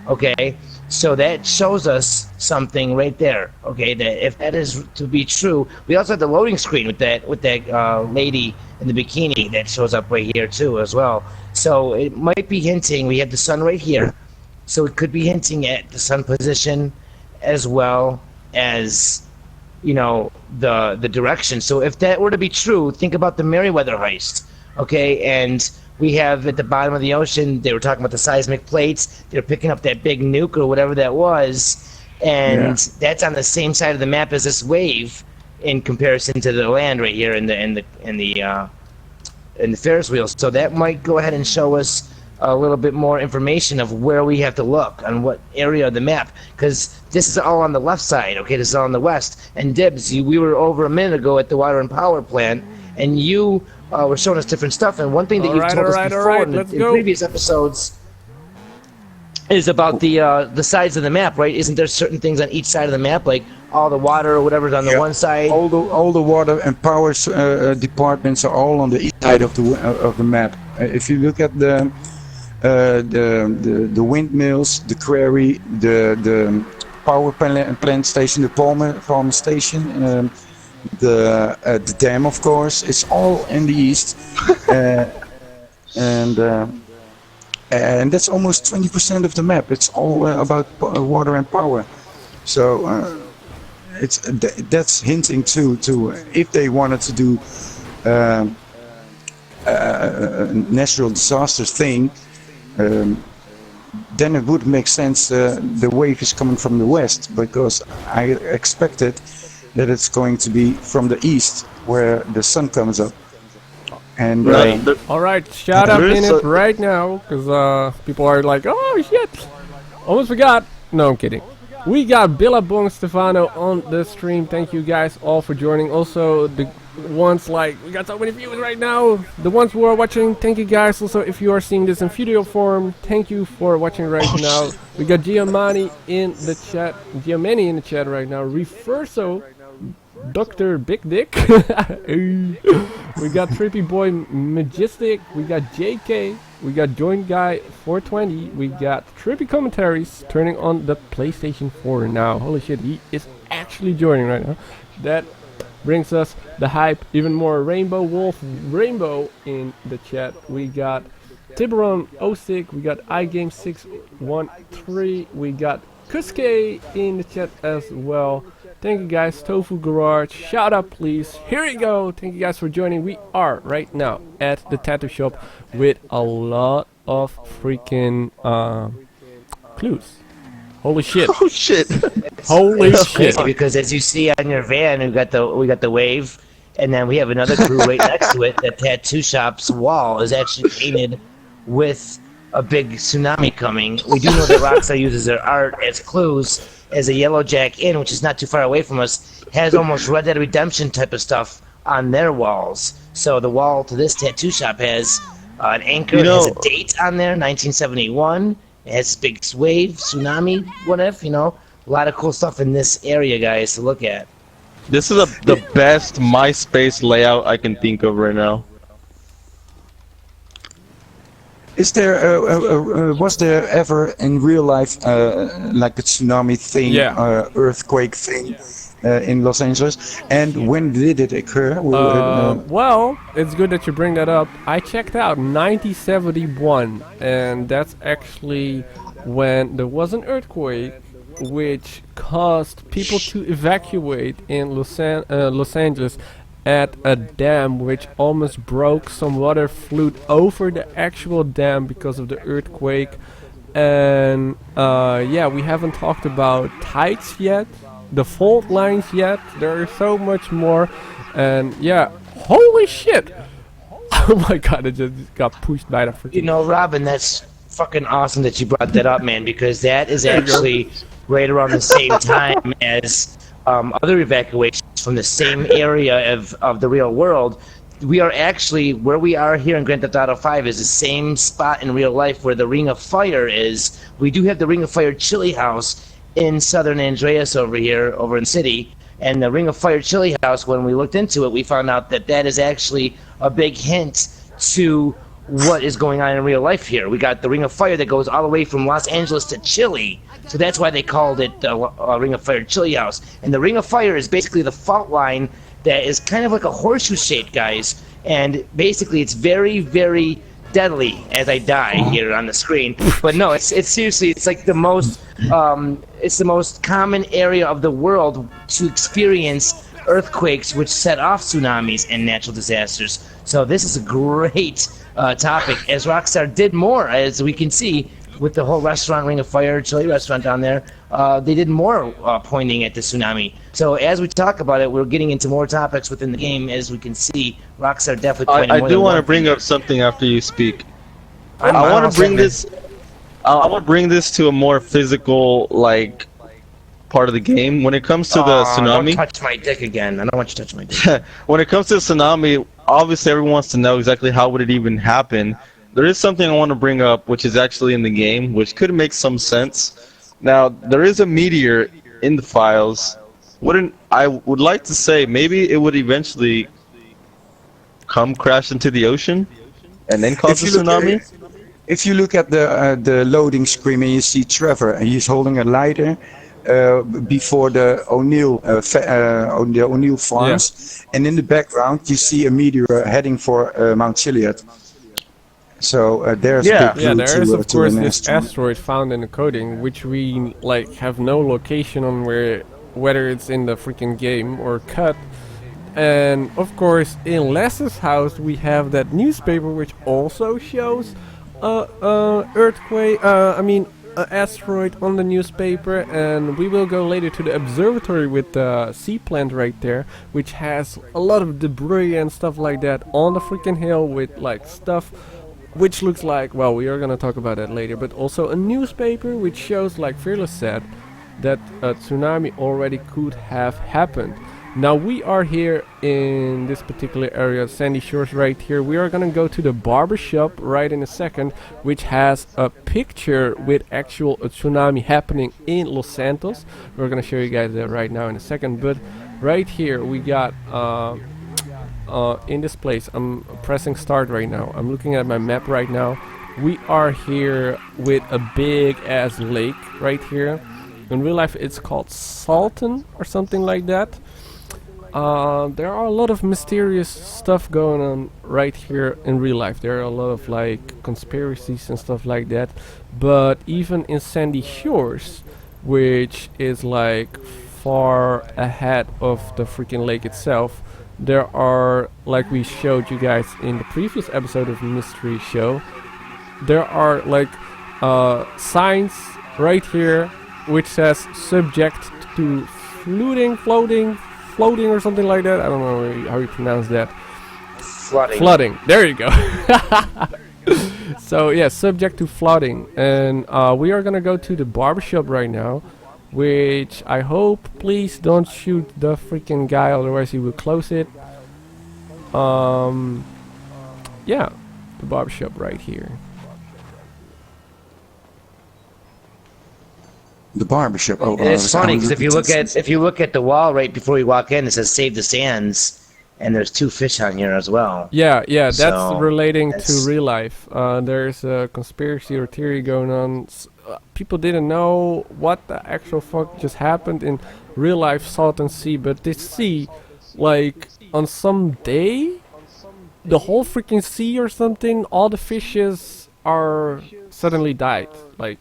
Okay, so that shows us something right there. Okay, that if that is to be true, we also have the loading screen with that lady in the bikini that shows up right here too as well. So it might be hinting. We have the sun right here, so it could be hinting at the sun position as well as, you know, the direction. So if that were to be true, think about the Merryweather heist, okay? And we have at the bottom of the ocean, they were talking about the seismic plates. They're picking up that big nuke or whatever that was, and that's on the same side of the map as this wave in comparison to the land right here in the Ferris wheel. So that might go ahead and show us a little bit more information of where we have to look on what area of the map, because this is all on the left side. Okay, this is all on the west. And Dibbs, we were over a minute ago at the water and power plant, and you were showing us different stuff. And one thing that you've told us before in previous episodes is about the sides of the map, right? Isn't there certain things on each side of the map, like all the water or whatever's on the one side? All the water and power departments are all on the east side of the map. If you look at the windmills, the quarry, the power plant station, the Palmer station, the dam, of course, it's all in the east, and that's almost 20% of the map. It's all about water and power. So that's hinting to if they wanted to do a natural disaster thing. Then it would make sense the wave is coming from the west, because I expected that it's going to be from the east where the sun comes up. And Alright, shout out There in is it a- right now, because people are like, oh shit, almost forgot. No, I'm kidding. We got Billabong Stefano on the stream. Thank you guys all for joining. Also, the ones like, we got so many viewers right now. The ones who are watching, thank you guys. Also, if you are seeing this in video form, thank you for watching right now. We got Giamani in the chat right now. Reverso Dr. Big Dick. We got Trippy Boy Majestic. We got JK. We got Joint Guy 420. We got Trippy Commentaries turning on the PlayStation 4 now. Holy shit, he is actually joining right now. That brings us the hype even more. Rainbow Wolf Rainbow in the chat. We got Tiburon 06. We got iGame613. We got Kusuke in the chat as well. Thank you guys. Tofu Garage, shout out please. Here we go. Thank you guys for joining. We are right now at the tattoo shop with a lot of freaking clues. Holy shit. Oh shit. Holy It's shit. crazy because as you see on your van, we got the wave, and then we have another crew right next to it. That tattoo shop's wall is actually painted with a big tsunami coming. We do know that Rockstar uses their art as clues, as a Yellow Jack Inn, which is not too far away from us, has almost Red Dead Redemption type of stuff on their walls. So the wall to this tattoo shop has an anchor, it has a date on there, 1971. It has big wave, tsunami, what if, a lot of cool stuff in this area, guys, to look at. This is the best MySpace layout I can think of right now. Is there was there ever in real life like a tsunami thing, earthquake thing in Los Angeles? And when did it occur? Well, it's good that you bring that up. I checked out 1971, and that's actually when there was an earthquake which caused people to evacuate in Los Angeles at a dam which almost broke. Some water flew over the actual dam because of the earthquake. And yeah, we haven't talked about tides yet, the fault lines yet. There is so much more. And yeah, holy shit. Oh my god, it just got pushed by the freaking... Robin, that's fucking awesome that you brought that up, man, because that is actually right around the same time as other evacuations from the same area of the real world. We are actually, where we are here in Grand Theft Auto 5 is the same spot in real life where the Ring of Fire is. We do have the Ring of Fire Chili House in Southern Andreas over here, over in the city. And the Ring of Fire Chili House, when we looked into it, we found out that that is actually a big hint to what is going on in real life here. We got the Ring of Fire that goes all the way from Los Angeles to Chile. So that's why they called it the Ring of Fire Chili House. And the Ring of Fire is basically the fault line that is kind of like a horseshoe shape, guys. And basically it's very, very deadly as I die here on the screen. But no, it's seriously, it's like the most, it's the most common area of the world to experience earthquakes which set off tsunamis and natural disasters. So this is a great topic, as Rockstar did more, as we can see, with the whole restaurant, Ring of Fire, chili restaurant down there. They did more pointing at the tsunami. So as we talk about it, we're getting into more topics within the game. As we can see, Rockstar definitely pointing more. I do want to bring up something after you speak. I want to bring this. I want to bring this to a more physical, like, part of the game. When it comes to the tsunami, don't touch my dick again. I don't want you to touch my dick. When it comes to the tsunami, obviously everyone wants to know exactly how would it even happen. There is something I want to bring up, which is actually in the game, which could make some sense. Now, there is a meteor in the files. I would like to say maybe it would eventually come crash into the ocean and then cause a tsunami. If you look at the loading screen and you see Trevor, and he's holding a lighter before the O'Neill farms, and in the background you see a meteor heading for Mount Chiliad. So there's there is of course this asteroid found in the coding, which we have no location on whether it's in the freaking game or cut. And of course in Les's house we have that newspaper which also shows asteroid on the newspaper. And we will go later to the observatory with the sea plant right there, which has a lot of debris and stuff like that on the freaking hill with stuff which looks like, well, we are gonna talk about that later, but also a newspaper which shows, like Fearless said, that a tsunami already could have happened. Now we are here in this particular area, Sandy Shores right here. We are gonna go to the barber shop right in a second, which has a picture with actual tsunami happening in Los Santos. We're gonna show you guys that right now in a second, but right here we got in this place. I'm pressing start right now. I'm looking at my map right now. We are here with a big ass lake right here. In real life it's called Salton or something like that. There are a lot of mysterious stuff going on right here in real life. There are a lot of like conspiracies and stuff like that. But even in Sandy Shores, which is like far ahead of the freaking lake itself, there are, like we showed you guys in the previous episode of Mystery Show, there are like signs right here which says subject to floating or something like that. I don't know how you pronounce that. Flooding. There you go. So yeah, subject to flooding. And we are gonna go to the barbershop right now, which I hope, please don't shoot the freaking guy, otherwise he will close it. Yeah, the barbershop right here. The barbershop. Oh, And it's funny because if you look at at the wall right before you walk in, it says "Save the Sands," and there's 2 fish on here as well. Yeah, that's So, relating to that's- real life. There's a conspiracy or theory going on. People didn't know what the actual fuck just happened in real life Salton Sea, but this sea, like, on some day, the whole freaking sea or something, all the fishes are suddenly died. Like,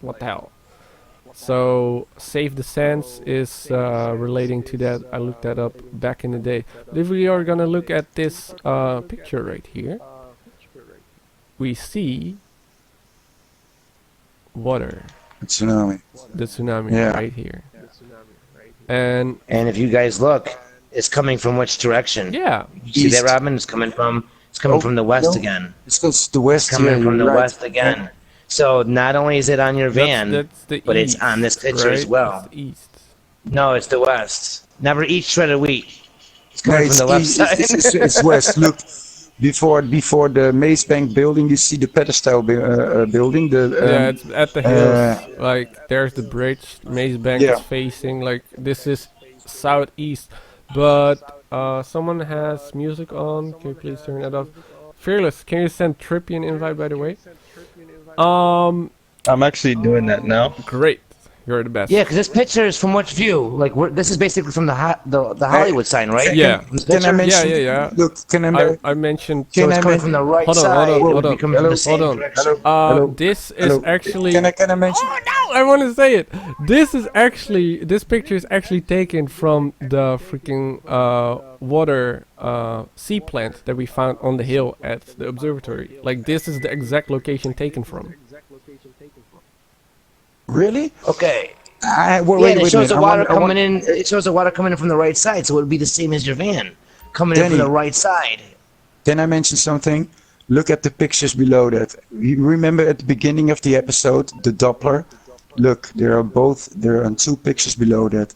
what the hell? So, Save the Sands is relating to that. I looked that up back in the day. But if we are gonna look at this picture right here, we see water, tsunami. the tsunami Yeah. right here. And And if you guys look, it's coming from which direction? yeah, You see that, East. Robin? It's coming from Oh, from the west no. again. It's because the west. It's coming yeah, from the you're right. west again. So not only is it on your van, that's the but east, it's on this picture as right? well. It's the east. No, it's the west. Never eat shredded wheat. It's No, coming it's, from the left east, side. it's west. Look, before the Maze Bank building, you see the pedestal building. The Yeah, it's at the hills. Like, there's the bridge. Maze Bank Yeah. is facing. Like, this is southeast. But someone has music on. Can you please turn that off? Fearless, can you send Trippy an invite, by the way? I'm actually doing that now. Great. You're the best. Yeah, because this picture is from which view? Like, this is basically from the Hollywood sign, right? Yeah. From this Can I picture? mention? yeah. Look, can I mentioned. So Can it's I coming men- from the right Hold on, side. hold on, it would hold be on. coming from the same Hold on. direction. Hello? This is Hello? actually. Can I mention? Oh no! I want to say it. This picture is actually taken from the freaking water sea plant that we found on the hill at the observatory. Like, this is the exact location taken from. Really? Okay. Wait, Yeah, wait and a it shows minute. the I water want- I want- coming in. It shows the water coming in from the right side, so it would be the same as your van, coming in from Danny. the right side. Can I mention something? Look at the pictures below that. You remember at the beginning of the episode, the Doppler? Look, there are 2 pictures below that.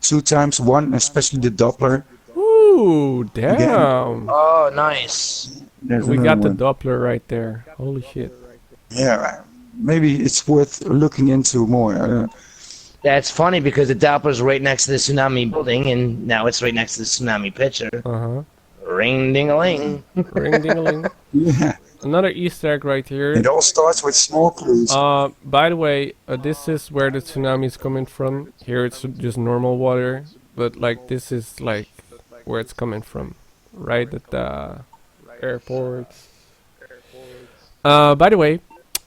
2 times 1, especially the Doppler. Ooh, damn! Oh, nice. There's We another got the one. Doppler right there. Holy shit! Yeah, maybe it's worth looking into more. That's funny because the Doppler's right next to the tsunami building, and now it's right next to the tsunami picture. Uh huh. Ring ding a ling. Ring ding a ling. Yeah, Another Easter egg right here. it all starts with small clues. By the way, this is where the tsunami is coming from. Here it's just normal water, but like, this is like where it's coming from, right at the airport. By the way,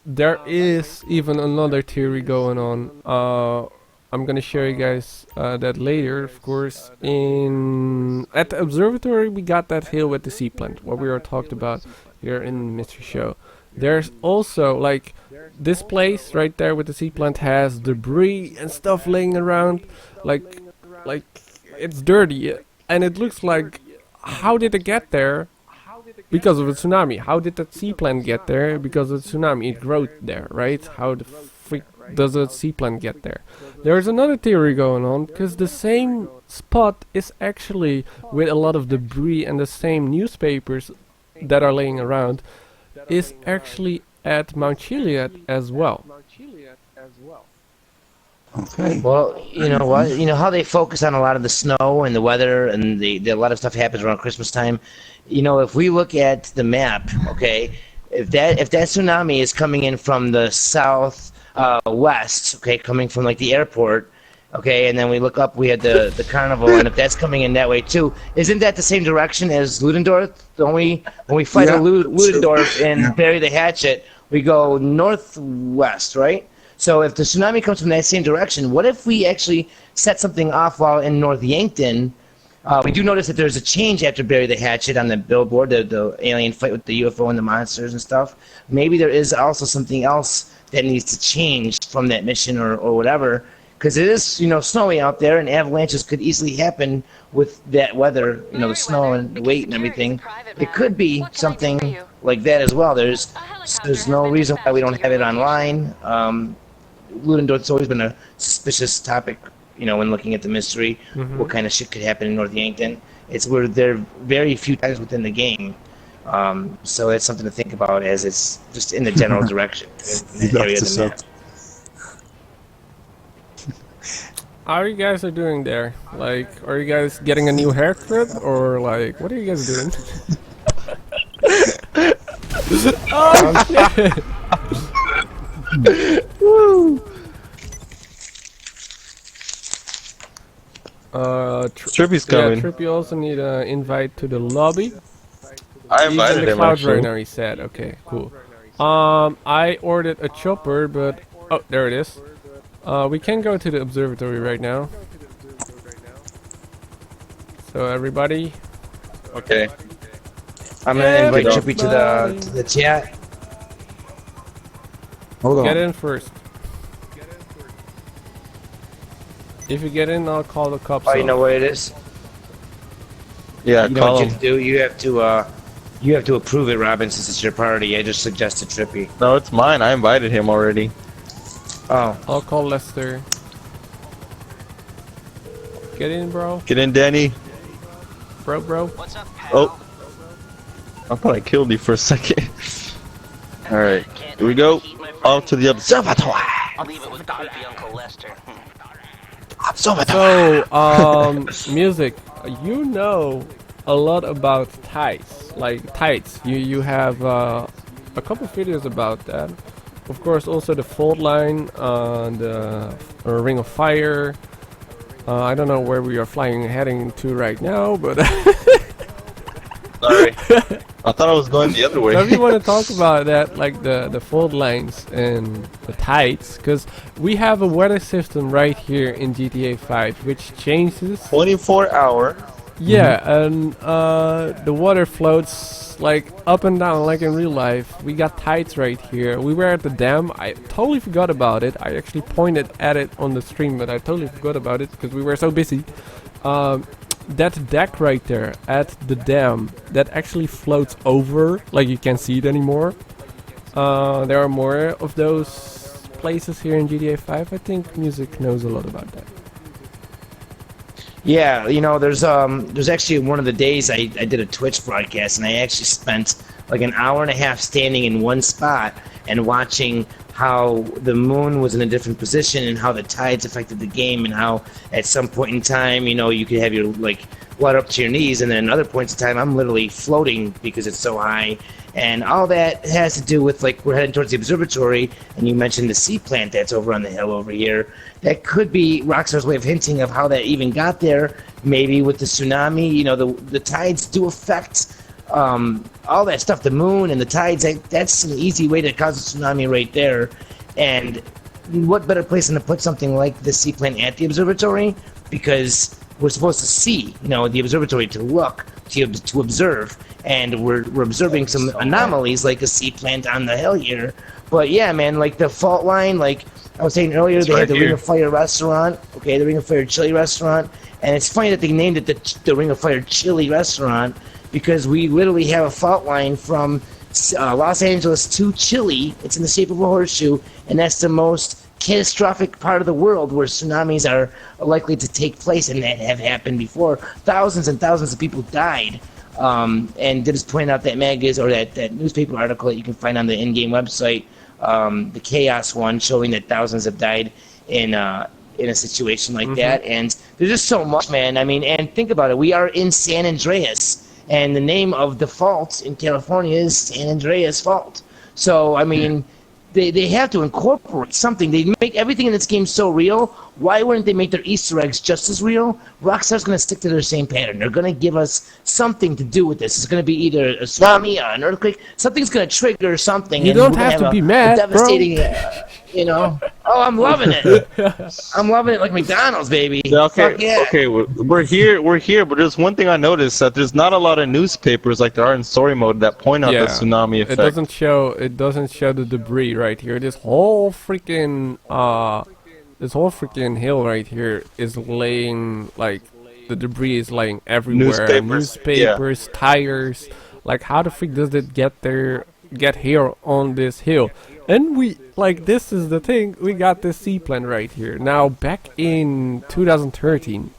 there is even another theory going on. I'm gonna show you guys that later, of course. At the observatory, we got that hill with the sea plant, what we were talked about here in the mystery show. There's also, like, this place right there with the sea plant has debris and stuff laying around, like it's dirty, and it looks like, how did it get there? Because of the tsunami. How did that sea plant get there? Because of the tsunami. It grew there, right? How the freak does a sea plant get there? There's another theory going on, because the same spot is actually with a lot of debris and the same newspapers that are laying around is actually at Mount Chiliad as well. Okay. Well, you know what? You know how they focus on a lot of the snow and the weather, and a lot of stuff happens around Christmas time. You know, if we look at the map, okay, if that tsunami is coming in from the south west, okay, coming from like the airport, okay, and then we look up, we had the carnival, and if that's coming in that way too, isn't that the same direction as Ludendorff? Don't we, when we fight Yeah, a Ludendorff and Yeah. bury the hatchet, we go northwest, right? So if the tsunami comes from that same direction, what if we actually set something off while in North Yankton? We do notice that there's a change after Bury the Hatchet on the billboard, the alien fight with the UFO and the monsters and stuff. Maybe there is also something else that needs to change from that mission or whatever, because it is, you know, snowy out there, and avalanches could easily happen with that weather, you know, the snow and the weight and everything. It could be something like that as well. There's no reason why we don't have it online. Ludendorff's always been a suspicious topic, you know, when looking at the mystery. What kind of shit could happen in North Yankton? We're there very few times within the game, so it's something to think about as it's just in the general direction in the area of the map. How you guys are doing there? Like, are you guys getting a new haircut, or like, what are you guys doing? Oh shit! Woo! Trippy's Yeah, coming. Trippy also need an invite to the lobby. I He's in invited the him clouds right actually. now, he said. Okay, cool. I ordered a chopper, but... Oh, there it is. We can go to the observatory right now. So everybody... Okay. I'm gonna invite Yeah, Trippy to the chat. Hold on. Get in first. If you get in, I'll call the cops. Oh, you know what it is? Yeah, You know call what you him. have to do? You have to approve it, Robin, since it's your party. I just suggested Trippy. No, it's mine. I invited him already. Oh. I'll call Lester. Get in, bro. Get in, Danny. Bro. Oh. I thought I killed you for a second. Alright. Here we go. Off to the observatory. I'll leave it with creepy Uncle Lester. So, music. You know a lot about tides. Like tides. You have a couple videos about that. Of course, also the fault line, the Ring of Fire. I don't know where we are heading to right now, but Sorry. I thought I was going the other way. if you want to talk about that, like the fault lines and the tides, because we have a weather system right here in GTA 5, which changes. 24-hour. Yeah, and the water floats like up and down like in real life. We got tides right here. We were at the dam. I totally forgot about it. I actually pointed at it on the stream, but I totally forgot about it because we were so busy. That deck right there at the dam, that actually floats over, like you can't see it anymore. There are more of those places here in GTA 5. I think music knows a lot about that. Yeah, you know, there's actually one of the days I did a Twitch broadcast, and I actually spent like an hour and a half standing in one spot and watching how the moon was in a different position and how the tides affected the game, and how at some point in time, you know, you could have your like water up to your knees, and then at other points in time I'm literally floating because it's so high. And all that has to do with, like, we're heading towards the observatory, and you mentioned the sea plant that's over on the hill over here. That could be Rockstar's way of hinting of how that even got there. Maybe with the tsunami, you know, the tides do affect all that stuff, the moon and the tides. That's an easy way to cause a tsunami right there. And what better place than to put something like the sea plant at the observatory? Because we're supposed to see, you know, the observatory to look, to observe, and we're observing some anomalies like a sea plant on the hill here. But yeah, man, like the fault line, like I was saying earlier, they had the Ring of Fire restaurant, okay, the Ring of Fire chili restaurant, and it's funny that they named it the Ring of Fire chili restaurant because we literally have a fault line from Los Angeles to Chile. It's in the shape of a horseshoe, and that's the most catastrophic part of the world where tsunamis are likely to take place, and that have happened before. Thousands and thousands of people died. And did just point out that magazine or that newspaper article that you can find on the in-game website, the Chaos one, showing that thousands have died in in a situation like that. And there's just so much, man. I mean, and think about it. We are in San Andreas, and the name of the fault in California is San Andreas Fault. So, I mean, they have to incorporate something. They make everything in this game so real. Why wouldn't they make their Easter eggs just as real? Rockstar's going to stick to their same pattern. They're going to give us something to do with this. It's going to be either a tsunami, an earthquake. Something's going to trigger something. You don't have to be mad, devastating, you know. Oh, I'm loving it. I'm loving it like McDonald's, baby. Yeah, okay, Fuck yeah. okay, we're here, but there's one thing I noticed, that there's not a lot of newspapers like there are in story mode that point out the tsunami effect. It doesn't show the debris right here. This whole freaking hill right here is laying, like, the debris is laying everywhere. Newspapers, tires. Like, how the freak does it get here on this hill? And this is the thing, we got this seaplant right here. Now, back in 2013,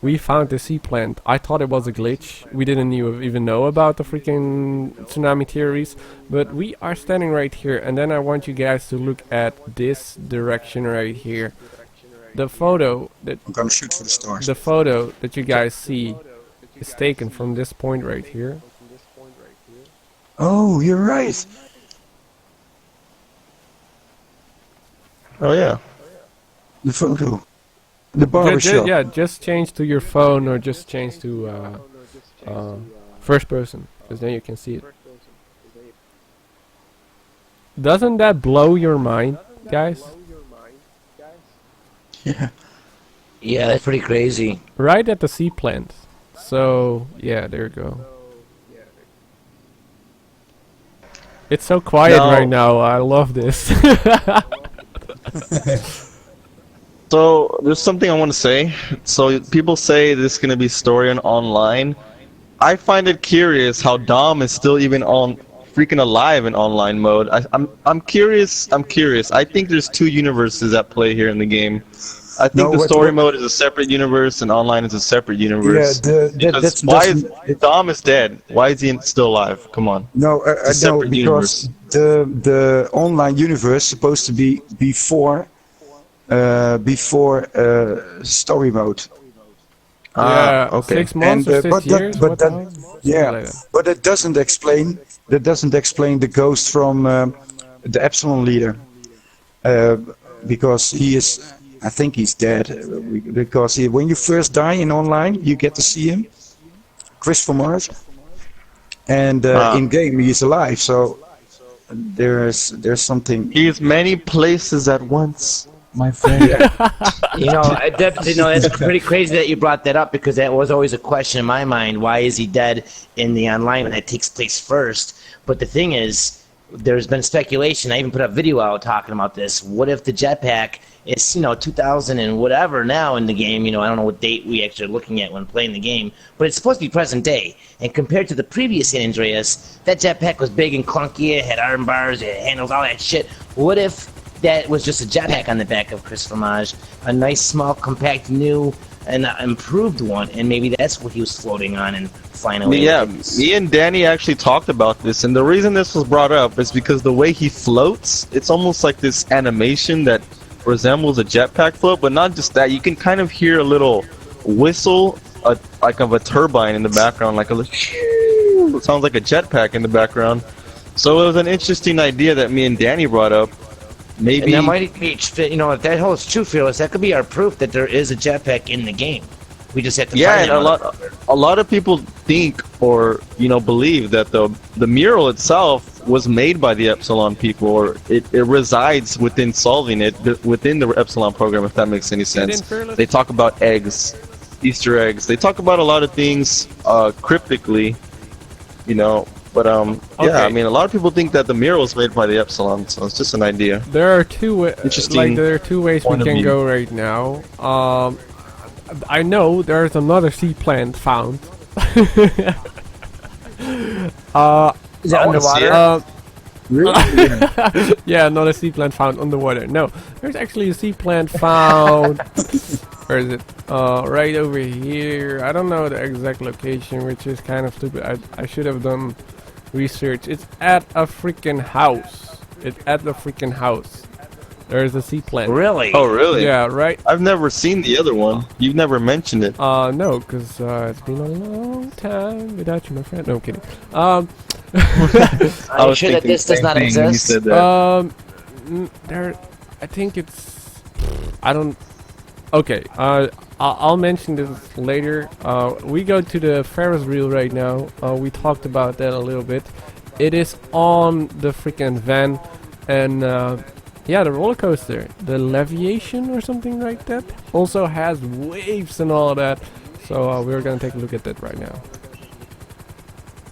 we found the seaplant. I thought it was a glitch. We didn't even know about the freaking tsunami theories. But we are standing right here, and then I want you guys to look at this direction right here. The photo that I'm gonna shoot for the stars. The photo that you guys see is taken from this point right here. Oh, you're right. Oh yeah. The photo. The barber shop. Yeah, just change to your phone or just change to first person, because then you can see it. Doesn't that blow your mind, guys? Yeah. Yeah, that's pretty crazy. Right at the sea plant. So, yeah, there you go. It's so quiet right now. I love this. So there's something I want to say. So people say this is going to be story and online. I find it curious how Dom is still even on freaking alive in online mode. I'm curious. I think there's two universes at play here in the game. I think the story mode is a separate universe and online is a separate universe. Yeah, Dom is dead? Why is he still alive? Come on. No, no, because the online universe is supposed to be before story mode. Yeah, okay. 6 months or 6 years. But it doesn't explain. That doesn't explain the ghost from the Epsilon leader, because he is. I think he's dead, because when you first die in online, you get to see him, Christopher Mars, and in game he is alive. So there's something. He's many places at once, my friend. You know, it's pretty crazy that you brought that up, because that was always a question in my mind. Why is he dead in the online when that takes place first? But the thing is, there's been speculation. I even put a video out talking about this. What if the jetpack is, 2000 and whatever now in the game? I don't know what date we actually are looking at when playing the game, but it's supposed to be present day. And compared to the previous San Andreas, that jetpack was big and clunky. It had arm bars, it had handles, all that shit. What if that was just a jetpack on the back of Christopher Maj, a nice, small, compact, new, and improved one, and maybe that's what he was floating on and flying away. Yeah, me and Danny actually talked about this, and the reason this was brought up is because the way he floats, it's almost like this animation that resembles a jetpack float, but not just that. You can kind of hear a little whistle, like of a turbine in the background, like a little it sounds like a jetpack in the background. So it was an interesting idea that me and Danny brought up. Maybe. And that might be, if that holds true, Fearless, that could be our proof that there is a jetpack in the game. We just have to find it. A lot of people think or believe that the mural itself was made by the Epsilon people, or it resides within solving it within the Epsilon program, if that makes any sense. They talk about eggs, Easter eggs. They talk about a lot of things cryptically, But yeah, I mean, a lot of people think that the mural was made by the Epsilon, so it's just an idea. There are two ways we can go right now. I know there's another sea plant found. Is it underwater? Really? Yeah, another sea plant found underwater. No, there's actually a sea plant found. Where is it? Right over here. I don't know the exact location, which is kind of stupid. I should have done research. It's at a freaking house. It's at the freaking house. There's a seaplane. Really? Oh, really? Yeah, right. I've never seen the other one. You've never mentioned it. No, because it's been a long time without you, my friend. No, I'm kidding. Are you sure that thinking this the does same not thing when you exist? said that. There, I think it's. I don't. Okay. I'll mention this later. We go to the Ferris wheel right now. We talked about that a little bit. It is on the freaking van, and yeah, the roller coaster, the Leviation or something like that, also has waves and all that. So we're gonna take a look at that right now.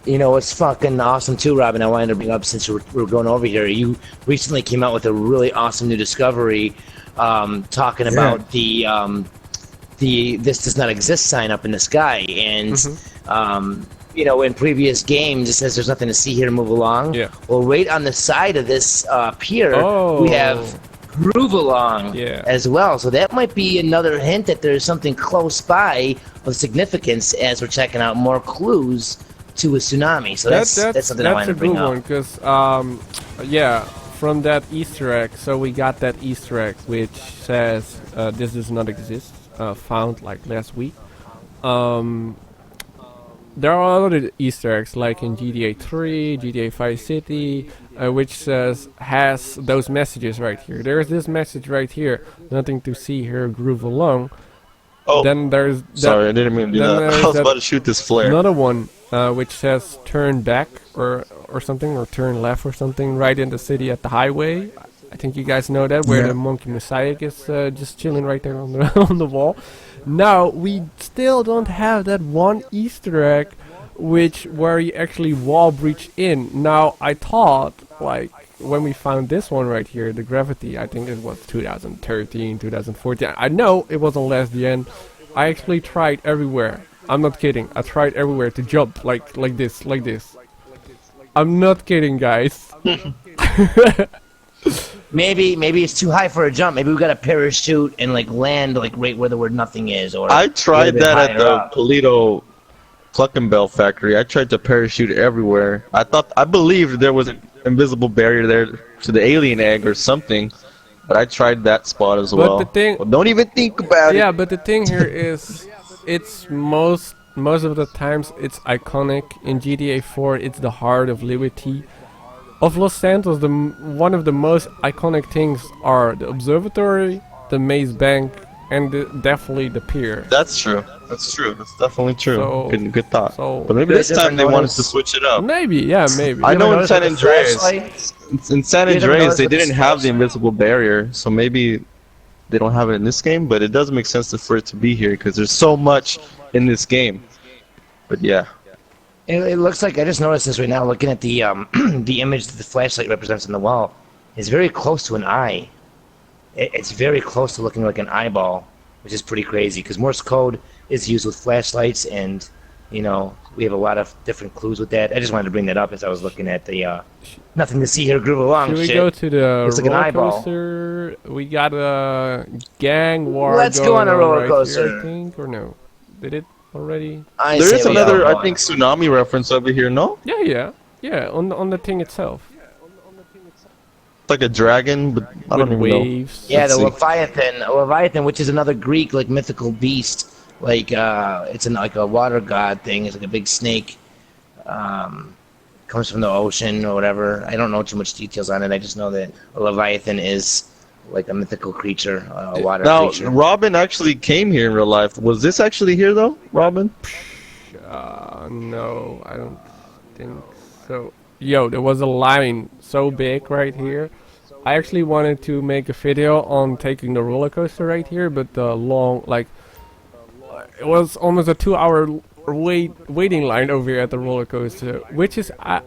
You know, it's fucking awesome too, Robin. I wanted to bring up since we're going over here. You recently came out with a really awesome new discovery, talking about the "This does not exist" sign up in the sky, and you know, in previous games it says there's nothing to see here, move along. Yeah. Well, right on the side of this pier, Oh. we have groove along as well. So that might be another hint that there's something close by of significance as we're checking out more clues to a tsunami. So that's something I wanted to bring up. Because yeah, from that Easter egg, so we got that Easter egg which says this does not exist, found like last week. There are other Easter eggs like in GTA 3, GTA 5 City, which has those messages right here. There's this message right here, nothing to see here, groove along. Oh, then there's sorry, I didn't mean to do that. I was about to shoot this flare. Another one which says turn back or something, or turn left or something, right in the city at the highway. I think you guys know that, where the monkey messiah is just chilling right there on the on the wall. Now we still don't have that one Easter egg, where you actually wall breach in. Now I thought, like, when we found this one right here, the gravity, I think it was 2013, 2014. I know it wasn't last gen. I actually tried everywhere. I'm not kidding. I tried everywhere to jump like this. I'm not kidding, guys. Maybe it's too high for a jump. Maybe we got to parachute and like land like right where the word nothing is. Or I tried that at the up. Polito Cluckenbell factory. I tried to parachute everywhere. I believed there was an invisible barrier there to the alien egg or something, but I tried that spot as well. The thing, well, don't even think about it. Yeah, but the thing here is, it's most of the times it's iconic. In GTA 4, it's the heart of Liberty. Of Los Santos, one of the most iconic things are the observatory, the maze bank, and definitely the pier. That's true. That's true. That's definitely true. So, good thought. So but maybe this time they wanted to switch it up. Maybe, yeah, maybe. I know in San Andreas, in San Andreas they didn't have the invisible barrier, so maybe they don't have it in this game. But it does make sense for it to be here because there's so much in this game. But yeah. It looks like, I just noticed this right now, looking at the the image that the flashlight represents on the wall. It's very close to an eye. It's very close to looking like an eyeball, which is pretty crazy, because Morse code is used with flashlights, and, you know, we have a lot of different clues with that. I just wanted to bring that up as I was looking at the nothing to see here, groove along Should we shit. go to the It's like an roller eyeball. coaster? We got a gang war. Let's go on a roller right coaster. here, I think, or no? Did it already? There is another, I think, tsunami reference over here, no? Yeah. On the thing itself. It's like a dragon, but I don't With even waves. Yeah, Let's the see. Leviathan, which is another Greek like mythical beast. Like it's like a water god thing. It's like a big snake. Comes from the ocean or whatever. I don't know too much details on it. I just know that a Leviathan is like a mythical creature, a water Now, creature. Robin actually came here in real life. Was this actually here though, Robin? No, I don't think so. Yo, there was a line so big right here. I actually wanted to make a video on taking the roller coaster right here, but the long, like, it was almost a 2-hour waiting line over here at the roller coaster, which is I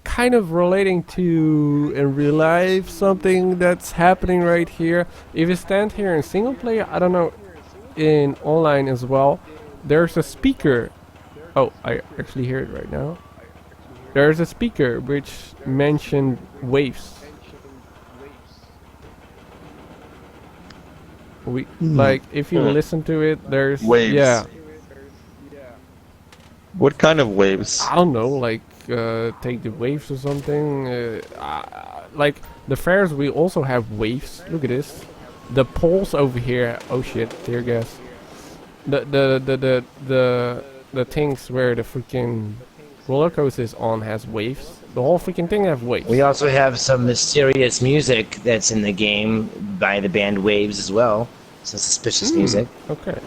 kind of relating to in real life something that's happening right here. If you stand here in single player, I don't know, in online as well, there's a speaker. Oh, I actually hear it right now. There's a speaker which mentioned waves. Like, if you listen to it, there's Waves. yeah. What kind of waves? I don't know, like take the waves or something. Like the fairs, we also have waves. Look at this. The poles over here. Oh shit! Tear gas. The things where the freaking roller coaster is on has waves. The whole freaking thing have waves. We also have some mysterious music that's in the game by the band Waves as well. Some suspicious music. Okay.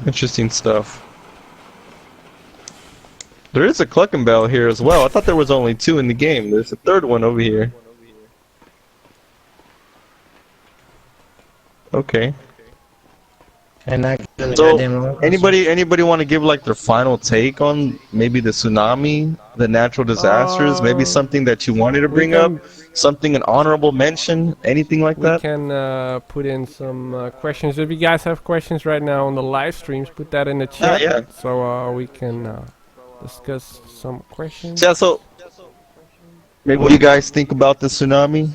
Interesting stuff. There is a Clucking Bell here as well. I thought there was only 2 in the game. There's a third one over here. Okay. And that So, anybody want to give like their final take on maybe the tsunami, the natural disasters, maybe something that you wanted to bring up, something an honorable mention, anything like We that? can put in some questions. If you guys have questions right now on the live streams, put that in the chat. Yeah. So we can discuss some questions. Yeah, so maybe what do you guys think about the tsunami,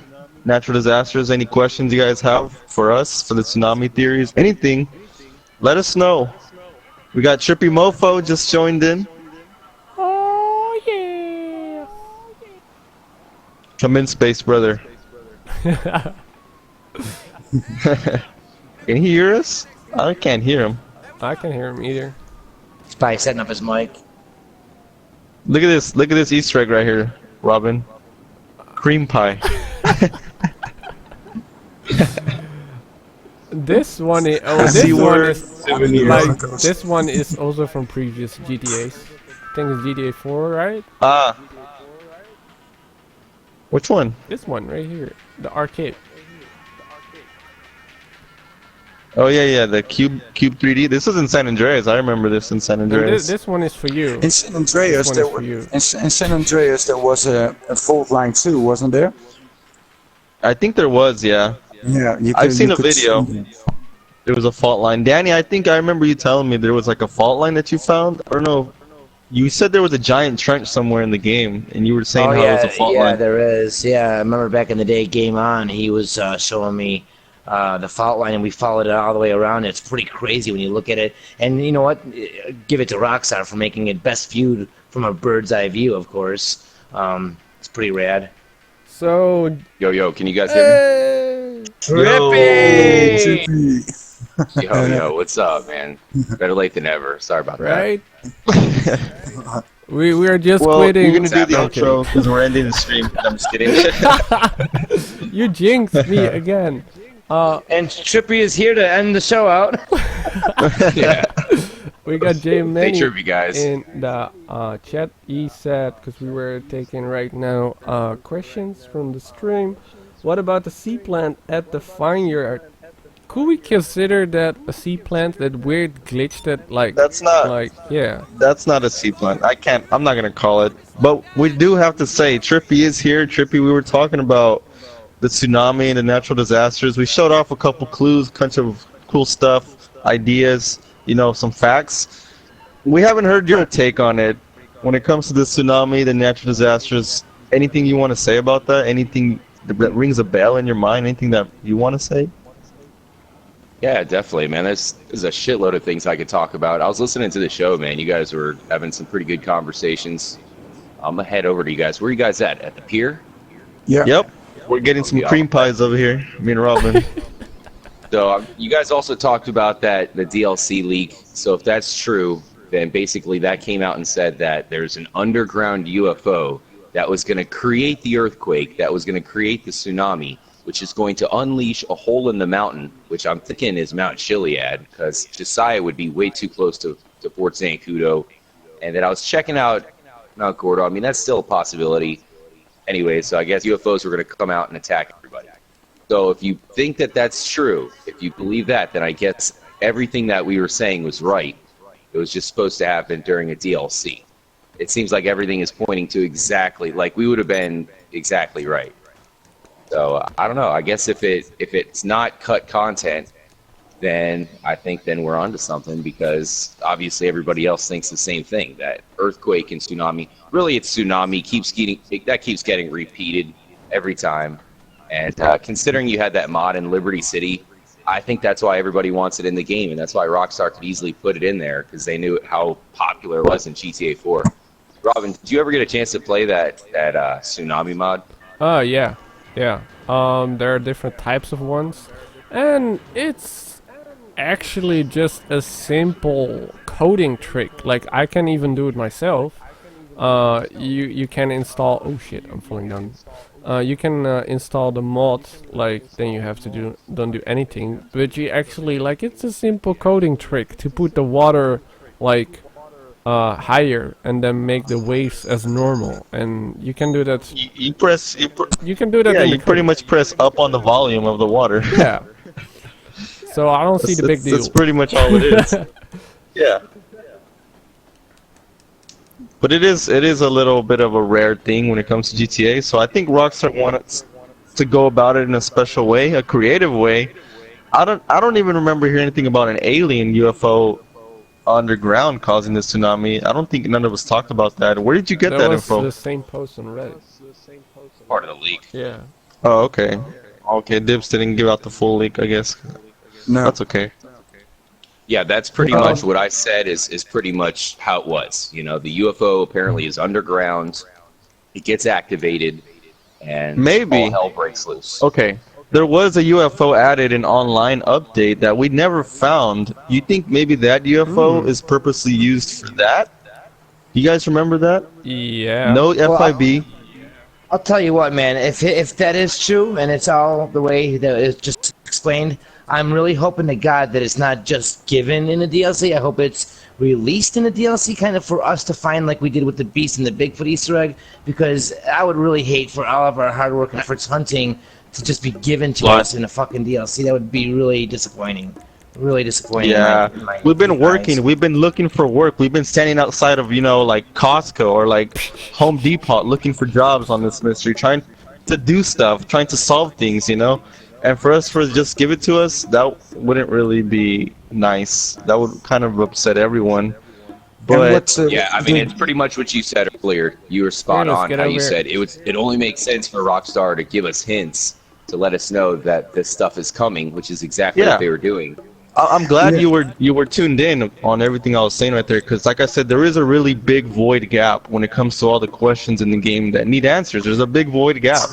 natural disasters? Any questions you guys have for us for the tsunami theories? Anything? Let us know. We got Trippy Mofo just joined in. Oh yeah. Come in, space brother. Can he hear us? I can't hear him. I can hear him either. He's probably setting up his mic. Look at this. Look at this Easter egg right here, Robin. Cream pie. This one is this one is also from previous GTAs. I think it's GTA 4, right? Which one? This one right here, the arcade. Oh yeah, the Cube 3D. This was in San Andreas. I remember this in San And Andreas. this one is for you. In San Andreas, This one is for you. in San Andreas there was a fault line too, wasn't there? I think there was, yeah. Yeah, I've seen a could video. see it. There was a fault line. Danny, I think I remember you telling me there was like a fault line that you found. I don't know. You said there was a giant trench somewhere in the game, and you were saying how it was a fault line. there is. Yeah, I remember back in the day, Game On, he was showing me the fault line, and we followed it all the way around. It's pretty crazy when you look at it. And you know what? Give it to Rockstar for making it best viewed from a bird's eye view, of course. It's pretty rad. So Yo, can you guys hear Trippy! Trippy. me? Yo, what's up, man? Better late than never. Sorry about right. we are just Well, quitting. you're gonna do the Okay. outro because we're ending the stream. I'm just kidding. You jinxed me again. And Trippy is here to end the show out. that. Yeah. We got Jay Hey, Manny Trippy guys. in the chat. He said, because we were taking right now questions from the stream. What about the sea plant at the vineyard? Could we consider that a sea plant, that weird glitch that like That's not. like yeah. That's not a seaplant. I'm not gonna call it. But we do have to say, Trippy is here. Trippy, we were talking about the tsunami and the natural disasters. We showed off a couple clues, bunch of cool stuff, ideas, some facts. We haven't heard your take on it. When it comes to the tsunami, the natural disasters, anything you want to say about that? Anything that rings a bell in your mind? Anything that you want to say? Yeah, definitely, man. There's a shitload of things I could talk about. I was listening to the show, man. You guys were having some pretty good conversations. I'm gonna head over to you guys. Where are you guys at? At the pier? Yeah. Yep. We're getting some Yeah. cream pies over here. Me and Robin. So you guys also talked about the DLC leak. So if that's true, then basically that came out and said that there's an underground UFO that was going to create the earthquake, that was going to create the tsunami, which is going to unleash a hole in the mountain, which I'm thinking is Mount Chiliad, because Josiah would be way too close to Fort Zancudo. And then I was checking out Mount Gordo. I mean, that's still a possibility. Anyway, so I guess UFOs were going to come out and attack everybody. So if you think that that's true, if you believe that, then I guess everything that we were saying was right. It was just supposed to happen during a DLC. It seems like everything is pointing to exactly, like we would have been exactly right. So I don't know. I guess if it's not cut content, then I think then we're onto something, because obviously everybody else thinks the same thing, that earthquake and tsunami. Really, it's tsunami keeps getting repeated every time. And considering you had that mod in Liberty City, I think that's why everybody wants it in the game, and that's why Rockstar could easily put it in there because they knew how popular it was in GTA 4. Robin, did you ever get a chance to play that Tsunami mod? Yeah, yeah. There are different types of ones, and it's actually just a simple coding trick. Like I can even do it myself. You can install. Oh shit! I'm falling down. You can install the mod. Like then you have to don't do anything. But you actually like it's a simple coding trick to put the water like higher and then make the waves as normal. And you can do that. You press. You can do that. Yeah, in the you pretty code. much press up on the volume of the water. Yeah. So I don't see the big deal. That's pretty much all it is. Yeah. But it is a little bit of a rare thing when it comes to GTA. So I think Rockstar wanted to go about it in a special way, a creative way. I don't even remember hearing anything about an alien UFO underground causing this tsunami. I don't think none of us talked about that. Where did you get that was info? the same post on Reddit. Part of the leak. Yeah. Oh, okay. Okay, Dibbs didn't give out the full leak, I guess. No. That's okay. Yeah, that's pretty much what I said is pretty much how it was. You know, the UFO apparently is underground. It gets activated, and Maybe. all hell breaks loose. Okay. There was a UFO added in online update that we never found. You think maybe that UFO is purposely used for that? You guys remember that? Yeah. No FIB. I'll tell you what, man. If that is true and it's all the way that it's just explained, I'm really hoping to God that it's not just given in the DLC. I hope it's released in the DLC, kind of for us to find like we did with the Beast and the Bigfoot Easter egg. Because I would really hate for all of our hard work and efforts hunting to just be given to us in a fucking DLC. That would be really disappointing. Really disappointing. Yeah, we've been working. We've been looking for work. We've been standing outside of, you know, like Costco or like Home Depot looking for jobs on this mystery, trying to do stuff, trying to solve things, you know. And for us to just give it to us, that wouldn't really be nice. That would kind of upset everyone. But Yeah, I mean, it's pretty much what you said earlier. You were spot let's on get how over you it. said it only makes sense for Rockstar to give us hints to let us know that this stuff is coming, which is exactly Yeah. what they were doing. I'm glad you were tuned in on everything I was saying right there, because like I said, there is a really big void gap when it comes to all the questions in the game that need answers. There's a big void gap,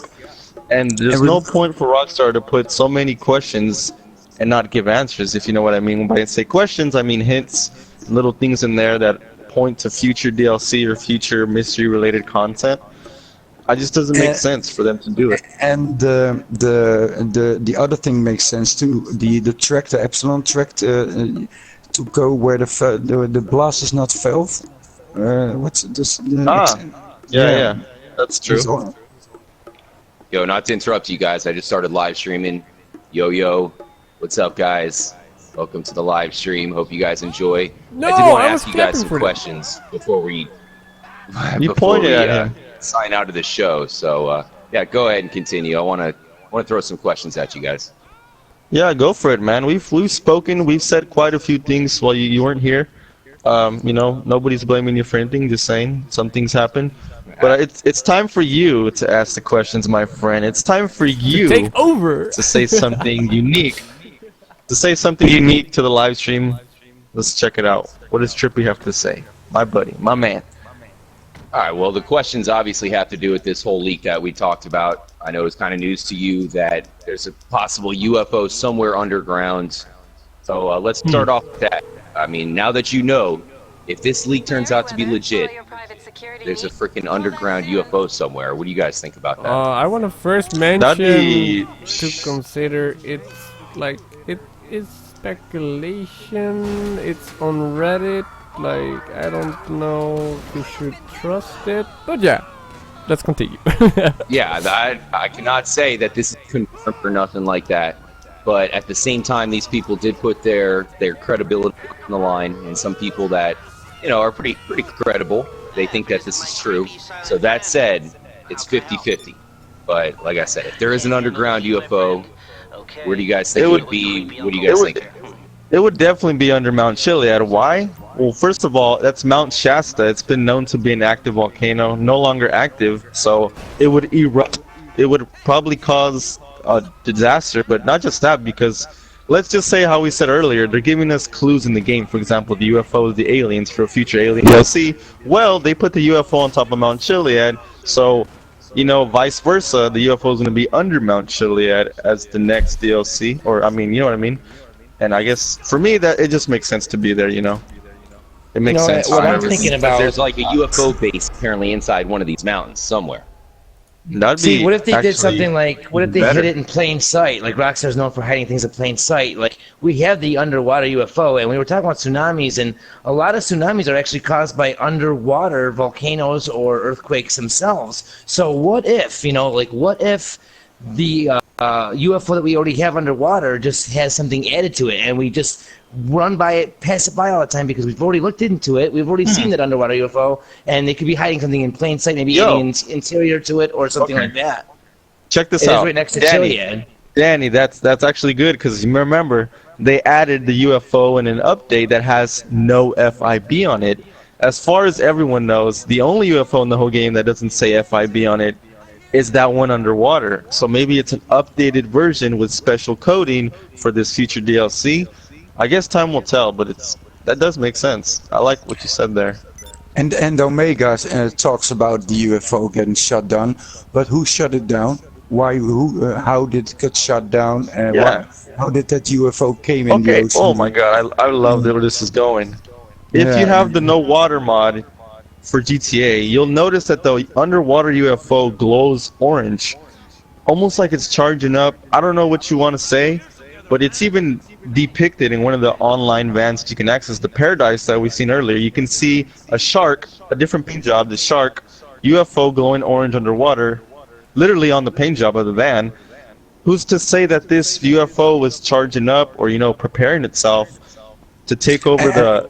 and there's no point for Rockstar to put so many questions and not give answers, if you know what I mean. When I say questions, I mean hints, little things in there that point to future DLC or future mystery-related content. It just doesn't make sense for them to do it. And the other thing makes sense too. The track, the Epsilon track, to go where the blast is not felt. What's this? Yeah, that's true. Yo, not to interrupt you guys, I just started live streaming. Yo, what's up, guys? Welcome to the live stream. Hope you guys enjoy. No, I did want I to was ask you guys clapping some for that. questions before we You pointed at him. sign out of the show. So yeah, go ahead and continue. I want to throw some questions at you guys. Yeah, go for it, man. We've spoken. We've said quite a few things while you weren't here. You know, nobody's blaming you for anything. Just saying some things happen. But it's time for you to ask the questions, my friend. It's time for you Take over. to say something unique. To say something unique to the live stream. Let's check it out. What does Trippy have to say? My buddy, my man. All right, well, the questions obviously have to do with this whole leak that we talked about. I know it's kind of news to you that there's a possible UFO somewhere underground. So let's start off with that. I mean, now that you know, if this leak turns out to be legit, there's a freaking underground UFO somewhere. What do you guys think about that? I want to first mention to consider it's like it is speculation. It's on Reddit. Like, I don't know if you should trust it, but yeah, let's continue. Yeah, I cannot say that this is confirmed or nothing like that, but at the same time, these people did put their credibility on the line, and some people that, you know, are pretty credible, they think that this is true. So that said, it's 50-50. But like I said, if there is an underground UFO, where do you guys think it would be? What do you guys think? It would definitely be under Mount Chiliad. Why? Well, first of all, that's Mount Shasta. It's been known to be an active volcano, no longer active, so it would erupt. It would probably cause a disaster, but not just that, because let's just say how we said earlier, they're giving us clues in the game. For example, the UFOs, the aliens for a future alien DLC. Well, they put the UFO on top of Mount Chiliad, so vice versa, the UFO is going to be under Mount Chiliad as the next DLC, or I mean, you know what I mean? And I guess for me that it just makes sense to be there. It makes sense. What I'm for me. thinking Because about. there's like a UFO base apparently inside one of these mountains somewhere. That'd See, be what if they did actually something like, what if they better. hid it in plain sight? Like Rockstar's known for hiding things in plain sight. Like, we have the underwater UFO, and we were talking about tsunamis, and a lot of tsunamis are actually caused by underwater volcanoes or earthquakes themselves. So what if, what if the UFO that we already have underwater just has something added to it, and we just run by it, pass it by all the time because we've already looked into it. We've already seen that underwater UFO, and they could be hiding something in plain sight, maybe aliens interior to it or something like that. Check this It out. is right next to Danny, Chiliad. Danny, that's actually good because you remember they added the UFO in an update that has no FIB on it. As far as everyone knows, the only UFO in the whole game that doesn't say FIB on it is that one underwater. So maybe it's an updated version with special coding for this future DLC. I guess time will tell, but that does make sense. I like what you said there. And Omega talks about the UFO getting shut down, but who shut it down? Why? Who? How did it get shut down? Yeah. How did that UFO came in the Okay. ocean? Oh my God, I love where this is going. If you Yeah. have the no water mod for GTA, you'll notice that the underwater UFO glows orange, almost like it's charging up. I don't know what you want to say, but it's even depicted in one of the online vans that you can access, the Paradise that we've seen earlier. You can see a shark, a different paint job, the shark, UFO glowing orange underwater, literally on the paint job of the van. Who's to say that this UFO was charging up or, preparing itself to take over the,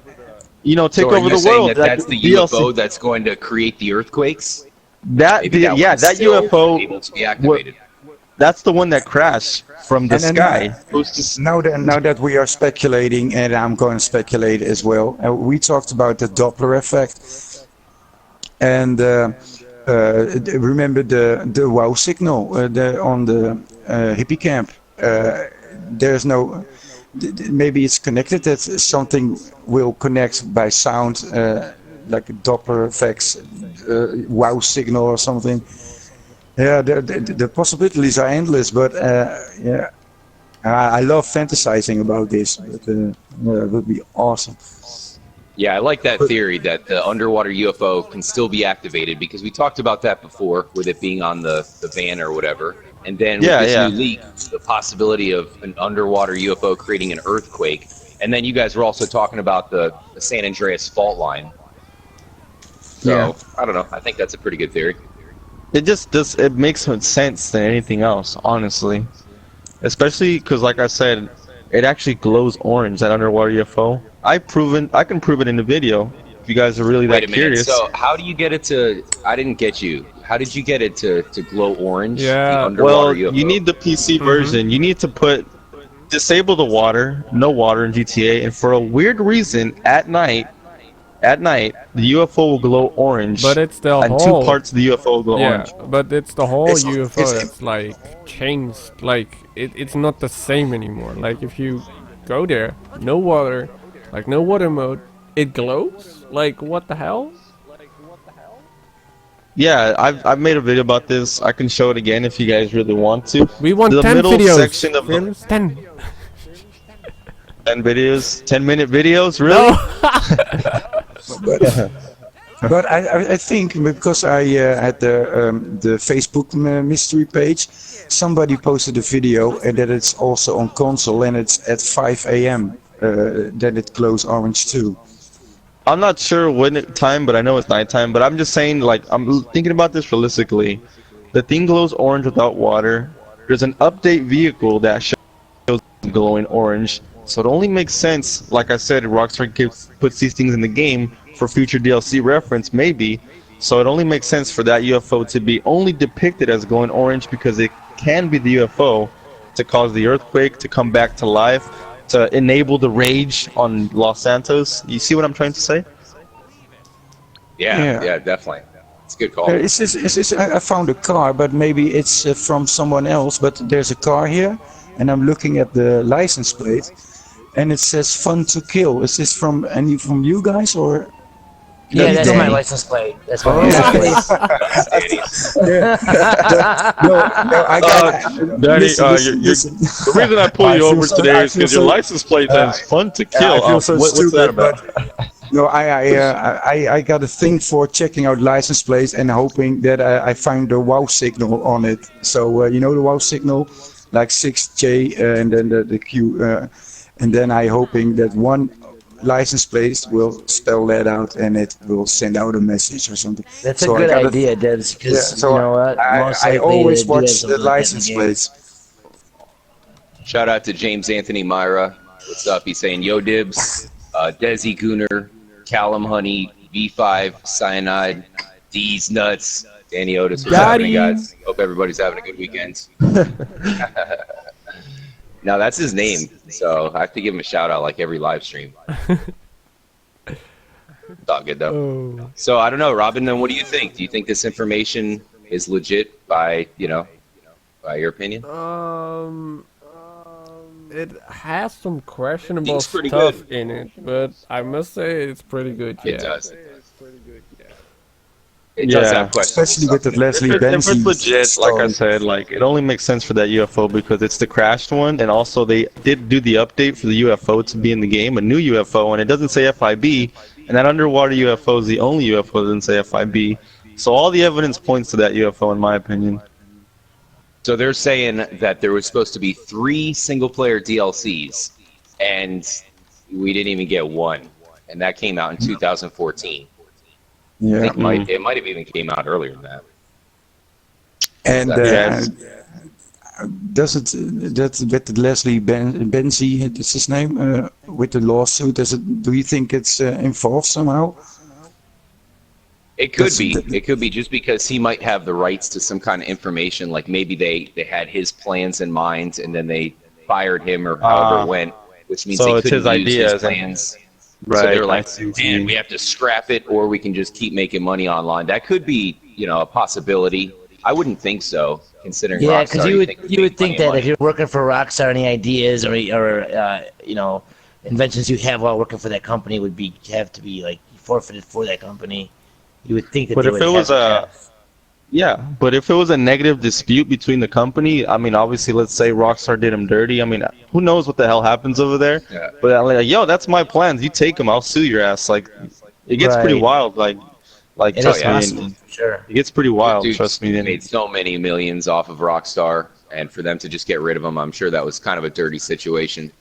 take So are over you the saying world? that that's the UFO that's going to create the earthquakes? Maybe that one's that still UFO, able to be activated. that's the one that crashed from the And then, sky. Who's to Now that we are speculating, and I'm going to speculate as well, we talked about the Doppler effect, and remember the wow signal on the hippie camp. There's no. Maybe it's connected that something will connect by sound, like Doppler effects, wow signal or something. Yeah, the possibilities are endless, but yeah, I love fantasizing about this. But yeah, it would be awesome. Yeah, I like that theory that the underwater UFO can still be activated because we talked about that before with it being on the van or whatever. And then with this new leak, the possibility of an underwater UFO creating an earthquake. And then you guys were also talking about the San Andreas fault line. So, I don't know. I think that's a pretty good theory. It makes more sense than anything else, honestly. Especially because, like I said, it actually glows orange, that underwater UFO. I can prove it in the video if you guys are really that curious. So how do you get it to, I didn't get you. How did you get it to glow orange? Yeah. The underwater Well, UFO? you need the PC version. You need to disable the water, no water in GTA, and for a weird reason, at night, the UFO will glow orange. But it's the and whole. two parts of the UFO will glow orange. But it's the whole It's- UFO it's- that's like changed. Like it's not the same anymore. Like if you go there, no water, like no water mode, it glows. Like what the hell? Yeah, I've made a video about this. I can show it again if you guys really want to. We want The 10 middle videos. section of the- Fearless, 10. 10 videos, 10-minute videos, really? No. But I think because I had the Facebook mystery page, somebody posted a video and that it's also on console and it's at 5 a.m. Then it glows orange too. I'm not sure time, but I know it's nighttime. But I'm just saying, like, I'm thinking about this realistically. The thing glows orange without water. There's an update vehicle that shows glowing orange. So it only makes sense, like I said, Rockstar puts these things in the game for future DLC reference, maybe. So it only makes sense for that UFO to be only depicted as glowing orange because it can be the UFO to cause the earthquake, to come back to life, to enable the rage on Los Santos. You see what I'm trying to say? Yeah, definitely. It's a good call. I found a car, but maybe it's from someone else. But there's a car here, and I'm looking at the license plate, and it says "Fun to Kill." Is this from any from you guys or? Yeah, that's my Danny. license plate. That's my Oh. license plate. No, I got. Danny, Listen. the reason I pull I you feel over so- today I is feel because your so- license plate says "Fun to Kill." I feel so what's stupid, that about? but no, I got a thing for checking out license plates and hoping that I find the wow signal on it. So you know the wow signal, like 6J and then the Q, and then I hoping that one license plate will spell that out and it will send out a message or something. That's a So I good gotta- idea, Debs, Yeah, because so you know what? Most I likely always they do have watch the something like that in license game. plates. Shout out to James Anthony Myra. What's up? He's saying, "Yo, Dibs, Desi Gooner, Callum Honey, V5, Cyanide, D's Nuts, Danny Otis. What's Got happening, him. guys? Hope everybody's having a good weekend." Now that's his name, so I have to give him a shout out like every live stream. It's all good though. Oh. So I don't know, Robin. Then what do you think? Do you think this information is legit by by your opinion? It has some questionable Seems pretty stuff in it, but I must say it's pretty good. Yeah. It does. It does Yeah. have questions. Especially with the Leslie If it's Benzies legit, like I story. said, like it only makes sense for that UFO because it's the crashed one, and also they did do the update for the UFO to be in the game, a new UFO, and it doesn't say FIB, and that underwater UFO is the only UFO that doesn't say FIB. So all the evidence points to that UFO, in my opinion. So they're saying that there was supposed to be 3 single-player DLCs, and we didn't even get one, and that came out in 2014. I Yeah, think it might have even came out earlier than that. and Yes. does it that with the Leslie Benzie, that's his name, with the lawsuit? Do you think it's involved somehow? It could That's- be. It could be just because he might have the rights to some kind of information. Like maybe they had his plans in mind, and then they fired him or however it went, which means so they it's couldn't his use ideas his and- plans. Right. So they're I like, see what you man, mean. we have to scrap it, or we can just keep making money online. That could be, a possibility. I wouldn't think so, considering. Yeah, Rockstar, because you would think that if you're working for Rockstar, any ideas or inventions you have while working for that company would have to be like forfeited for that company. You would think that. But they if would it was have- Yeah, but if it was a negative dispute between the company, I mean, obviously, let's say Rockstar did him dirty. I mean, who knows what the hell happens over there? Yeah. But I'm like, yo, that's my plans. You take them, I'll sue your ass. Like, it gets pretty Right. wild. Like It trust is me, possible, sure. it gets pretty wild. Dude, Trust me. made so many millions off of Rockstar, and for them to just get rid of him, I'm sure that was kind of a dirty situation.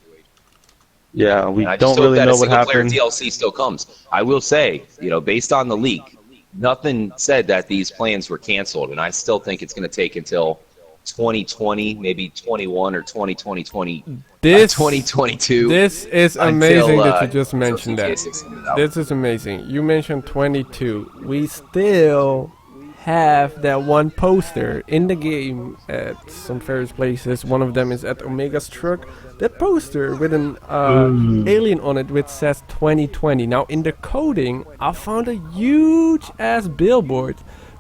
Yeah, we And I just don't hope really that know a what single-player happened. DLC still comes. I will say, based on the leak, nothing said that these plans were canceled, and I still think it's going to take until 2020, maybe 21 or 2022. This is until, amazing that you just until mentioned GTA that. 6 comes out. This is amazing. You mentioned 22. We still have that one poster in the game at some various places. One of them is at Omega's truck. That poster with an alien on it which says 2020. Now in the coding, I found a huge ass billboard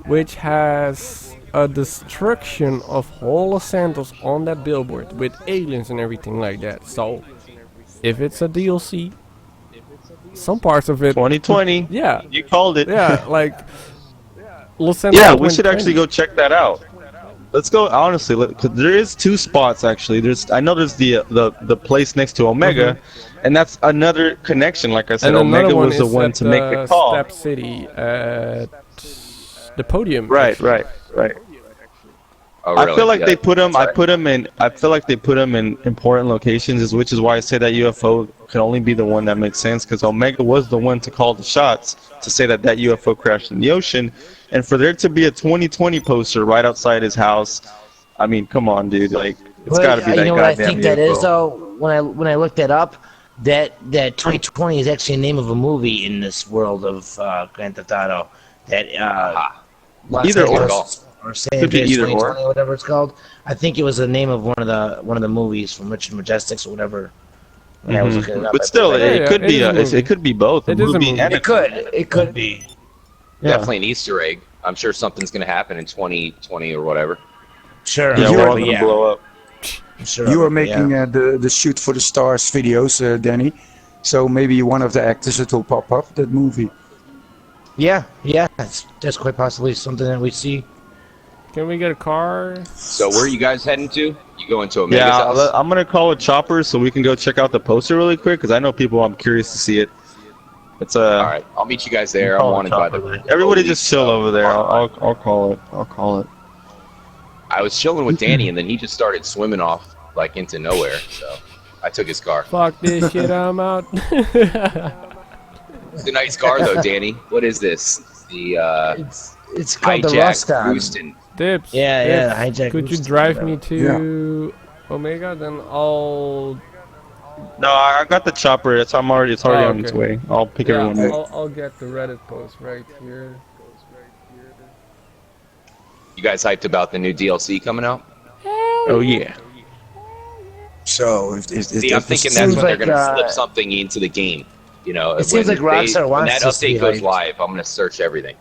which has a destruction of whole Los Santos on that billboard with aliens and everything like that. So if it's a DLC, some parts of it, 2020. yeah, You called it. yeah, like Los Santos. Yeah, we should 2020. actually go check that out. Let's go honestly, because there is 2 spots actually. I know there's the place next to Omega, and that's another connection. Like I said, And another Omega one was the is one at to make the call. Step City at the podium. Right, actually. right. Oh, I really? feel like Yeah. they put them. Sorry. I feel like they put them in important locations, which is why I say that UFO can only be the one that makes sense. Because Omega was the one to call the shots to say that UFO crashed in the ocean, and for there to be a 2020 poster right outside his house, I mean, come on, dude. Like, it's got to be that You know what I goddamn think that UFO. is though. When I looked that up, that 2020 is actually a name of a movie in this world of Grand Theft Auto. That Los Either or. Angeles or San Could be Andreas either or. 2020, whatever it's called. I think it was the name of one of the movies from Richard Majestics or whatever. When I was looking it up, But still, I Yeah, it could it be is a movie. it could be both. It is a movie. and it could be. Yeah. Definitely an Easter egg. I'm sure something's going to happen in 2020 or whatever. Sure. Yeah, sure, we're all but gonna yeah. blow up. I'm sure You of are it, making yeah. the Shoot for the Stars videos, Danny. So maybe one of the actors that will pop up that movie. Yeah, that's quite possibly something that we see. Can we get a car? So where are you guys heading to? You going to Omega's Yeah, house? I'm gonna call a chopper so we can go check out the poster really quick because I know people. I'm curious to see it. It's All right, I'll meet you guys there. I'm wanted by the everybody police, just chill so- over there. I'll call it. I'll call it. I was chilling with Danny, and then he just started swimming off like into nowhere. So I took his car. Fuck this shit, I'm out. It's a nice car though, Danny. What is this? The It's called the hijack Ruston. Houston. Dips. Yeah, Dips, hijack Could you boost, drive whatever. me to Omega? Then I'll. No, I got the chopper. It's already Oh, on its okay. way. I'll pick Yeah, everyone up. I'll get the Reddit post right here. You guys hyped about the new DLC coming out? Oh yeah. So See, I'm thinking seems that's when they're like, gonna slip something into the game. You know, It seems like Rockstar when wants that us to be update goes hyped. live, I'm gonna search everything.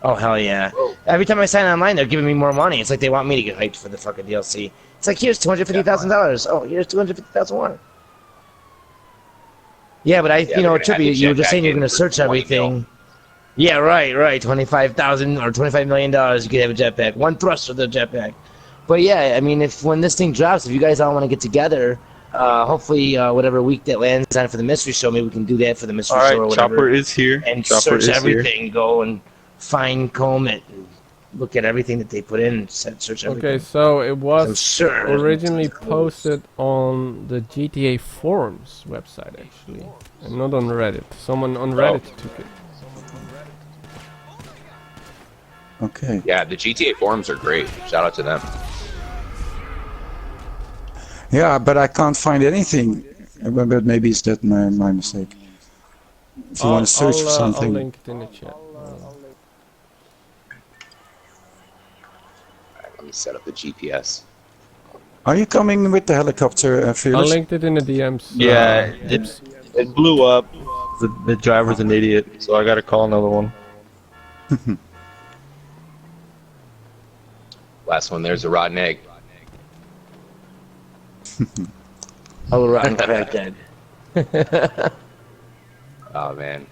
Oh hell yeah! Every time I sign online, they're giving me more money. It's like they want me to get hyped for the fucking DLC. It's like here's $250,000. Oh, here's $250,000 more. Yeah, but Yeah, you know, they're gonna Trippy, add you were the just saying jetpack you were gonna in for search 20 mil. everything. Yeah, right. 25,000 or $25 million. You could have a jetpack. One thrust for the jetpack. But yeah, I mean, when this thing drops, if you guys all want to get together, hopefully whatever week that lands on for the mystery show, maybe we can do that for the mystery All show or right, whatever. chopper is here. And Chopper search is here. everything, go and fine comb it, and look at everything that they put in, and search everything. Okay, so it I'm was sure originally posted on the GTA forums website actually, and not on Reddit. Someone on Reddit took it. Okay. Yeah, the GTA forums are great. Shout out to them. Yeah, but I can't find anything. But maybe it's that my mistake. If you want to search for I'll something. link it in the chat. Let me set up the GPS. Are you coming with the helicopter, I Fearless? linked it in the DMs. Yeah, it blew up. The driver's an idiot, so I gotta call another one. Last one, there's a rotten egg. I'll run back then. Oh man.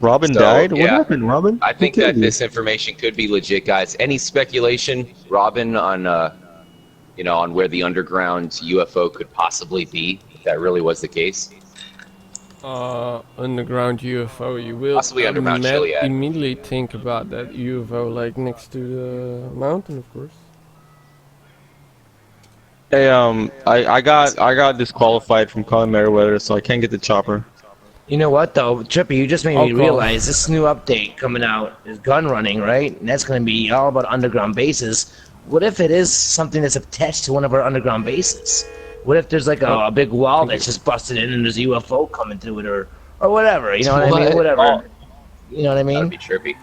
Robin So, died? What yeah. happened, Robin? I think Who that killed you? this information could be legit, guys. Any speculation, Robin, on on where the underground UFO could possibly be? If that really was the case. Underground UFO. You will Possibly under Mount Chiliad. immediately think about that UFO like next to the mountain, of course. Hey, I got disqualified from calling Meriwether, so I can't get the chopper. You know what though, Trippy, you just made I'll me call. realize this new update coming out is gun running, right? And that's going to be all about underground bases. What if it is something that's attached to one of our underground bases? What if there's like a big wall that's just busted in and there's a UFO coming through it, or whatever? You know what I mean? What? Whatever. Oh. You know what I That'd mean? be trippy.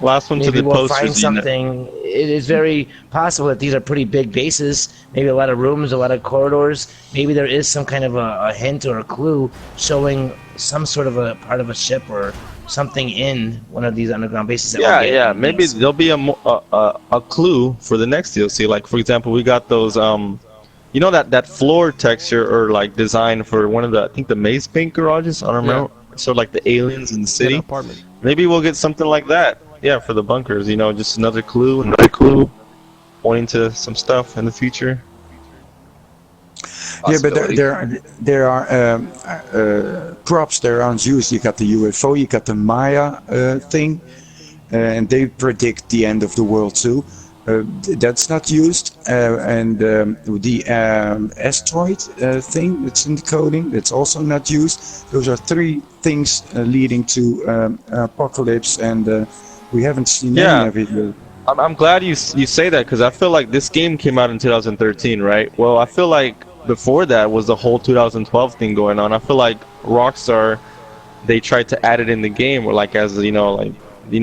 Last one to Maybe the we'll find posters. You know. something. It is very possible that these are pretty big bases. Maybe a lot of rooms, a lot of corridors. Maybe there is some kind of a hint or a clue showing some sort of a part of a ship or something in one of these underground bases. That Yeah, we'll get yeah. in Maybe these. there'll be a clue for the next DLC. Like for example, we got those you know that floor texture or like design for one of the I think the Maze Bank garages. I don't remember. So like the aliens in the An city. apartment. Maybe we'll get something like that. Yeah, for the bunkers. You know, just another clue, pointing to some stuff in the future. Yeah, but Possibility. there are props that aren't used. You got the UFO, you got the Maya thing, and they predict the end of the world too. That's not used, and the asteroid thing that's in the coding, that's also not used. Those are three things leading to apocalypse, and we haven't seen Yeah. any of it yet. I'm glad you say that because I feel like this game came out in 2013, right? Well, I feel like before that was the whole 2012 thing going on. I feel like Rockstar, they tried to add it in the game, or like as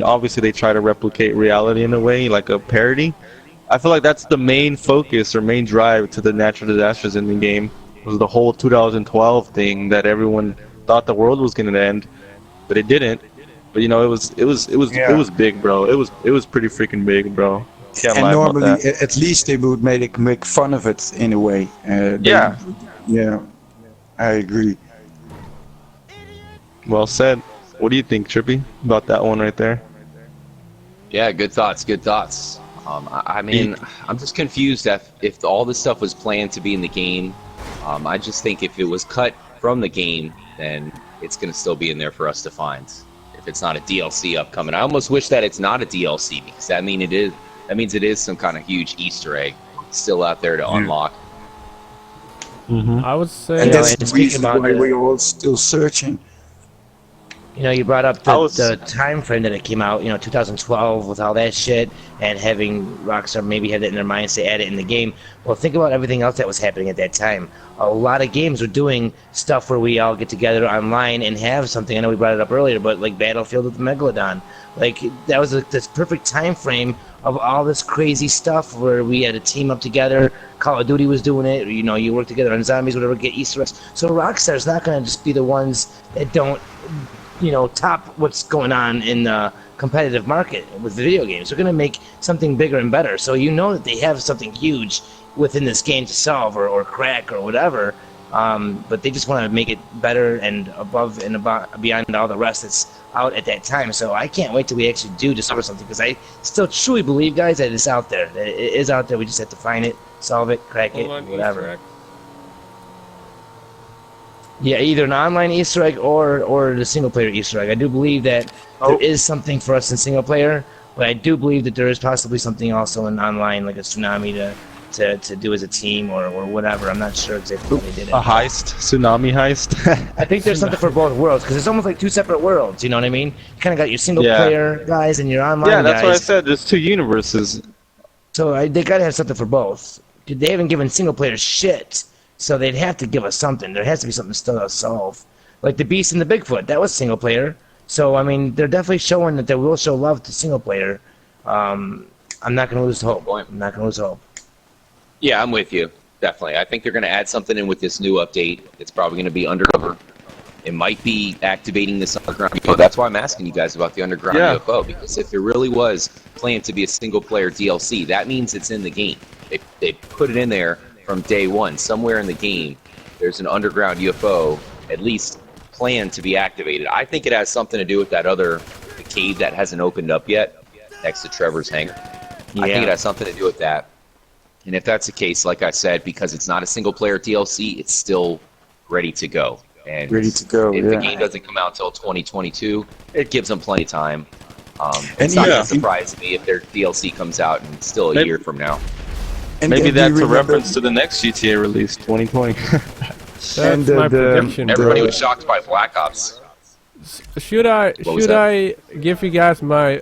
obviously they try to replicate reality in a way, like a parody. I feel like that's the main focus or main drive to the natural disasters in the game was the whole 2012 thing that everyone thought the world was going to end, but it didn't. But you know, it was big, bro. It was pretty freaking big, bro. Can't And lie about normally, that. at least they would make fun of it in a way. Yeah. Yeah, I agree. Well said. What do you think, Trippy, about that one right there? Yeah, good thoughts. Good thoughts. I mean, I'm just confused if all this stuff was planned to be in the game. I just think if it was cut from the game, then it's going to still be in there for us to find. If it's not a DLC upcoming, I almost wish that it's not a DLC because that means it is some kind of huge Easter egg still out there to unlock. I would say And You know, that's and the speaking reason about why the- we're all still searching. You know, you brought up I the, was- the time frame that it came out, 2012 with all that shit, and having Rockstar maybe had it in their minds to add it in the game. Well, think about everything else that was happening at that time. A lot of games were doing stuff where we all get together online and have something. I know we brought it up earlier, but like Battlefield with the Megalodon. Like, that was this perfect time frame of all this crazy stuff where we had to team up together. Call of Duty was doing it. You work together on zombies, whatever, get Easter eggs. So Rockstar's not going to just be the ones that don't top what's going on in the competitive market with video games. They're going to make something bigger and better. So that they have something huge within this game to solve or crack or whatever. But they just want to make it better and above and beyond all the rest that's out at that time. So I can't wait till we actually do discover something because I still truly believe, guys, that it's out there. That it is out there. We just have to find it, solve it, crack it, online whatever. Easter egg. Yeah, either an online Easter egg or the single player Easter egg. I do believe that there is something for us in single player, but I do believe that there is possibly something also in online, like a Tsunami to do as a team or whatever. I'm not sure exactly how they did it. A heist, tsunami heist. I think there's something for both worlds because it's almost like two separate worlds. You know what I mean? You kind of got your single Yeah. player guys and your online Yeah, that's guys. what I said. There's two universes. So they gotta have something for both. They haven't given single players shit, so they'd have to give us something. There has to be something still to solve. Like the Beast and the Bigfoot, that was single player. So I mean, they're definitely showing that they will show love to single player. I'm not gonna lose hope. I'm not gonna lose hope. Yeah, I'm with you. Definitely. I think they're going to add something in with this new update. It's probably going to be undercover. It might be activating this underground UFO. That's why I'm asking you guys about the underground UFO, because if it really was planned to be a single-player DLC, that means it's in the game. They put it in there from day one. Somewhere in the game, there's an underground UFO, at least planned to be activated. I think it has something to do with the cave that hasn't opened up yet, next to Trevor's hangar. I think it has something to do with that. And if that's the case, like I said, because it's not a single-player DLC, it's still ready to go. And Ready to go, if yeah. the game doesn't come out until 2022, it gives them plenty of time. And It's not yeah. going to surprise me if their DLC comes out in still a Maybe- year from now. And Maybe do you that's a remember- reference to the next GTA release, 2020. That's And my prediction. Everybody was shocked by Black Ops. Should was that? I give you guys my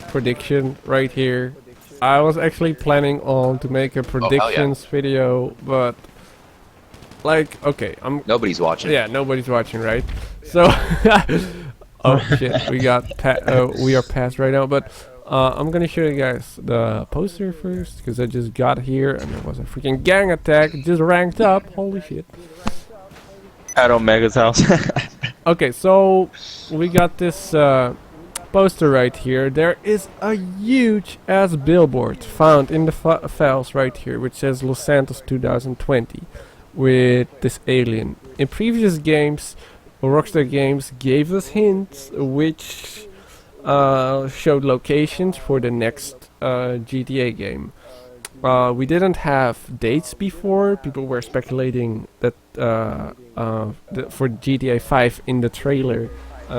prediction right here? I was actually planning on to make a predictions video, but okay, Nobody's watching. yeah, nobody's watching, right? So oh shit, we are past right now, but I'm gonna show you guys the poster first because I just got here and there was a freaking gang attack. It just ranked up. Holy shit. At Omega's house. Okay, so we got this poster right here. There is a huge ass billboard found in the files right here, which says Los Santos 2020 with this alien. In previous games, Rockstar Games gave us hints which showed locations for the next GTA game. We didn't have dates before. People were speculating that for GTA 5 in the trailer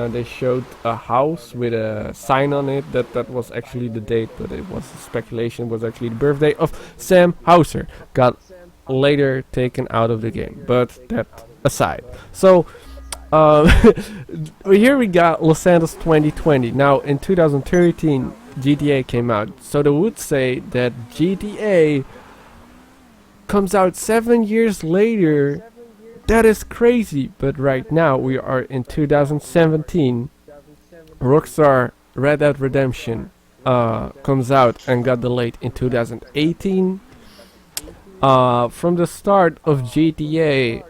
they showed a house with a sign on it that was actually the date, but it was speculation. It was actually the birthday of Sam Hauser. Got later taken out of the game, but that aside. So here we got Los Santos 2020. Now in 2013 GTA came out, so they would say that GTA comes out 7 years later. That is crazy, but right now we are in 2017. Rockstar Red Dead Redemption comes out and got delayed in 2018. From the start of GTA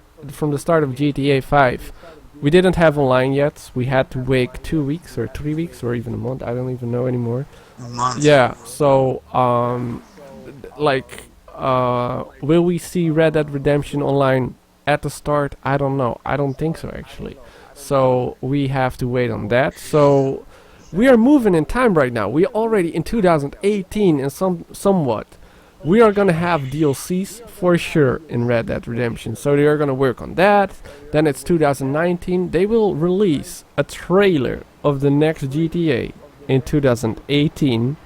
5, we didn't have online yet. We had to wait 2 weeks or 3 weeks or even a month. I don't even know anymore. A month. Yeah. So will we see Red Dead Redemption Online at the start? I don't know. I don't think so actually. So we have to wait on that. So we are moving in time right now. We are already in 2018 and somewhat. We are gonna have DLCs for sure in Red Dead Redemption. So they are gonna work on that. Then it's 2019. They will release a trailer of the next GTA in 2018.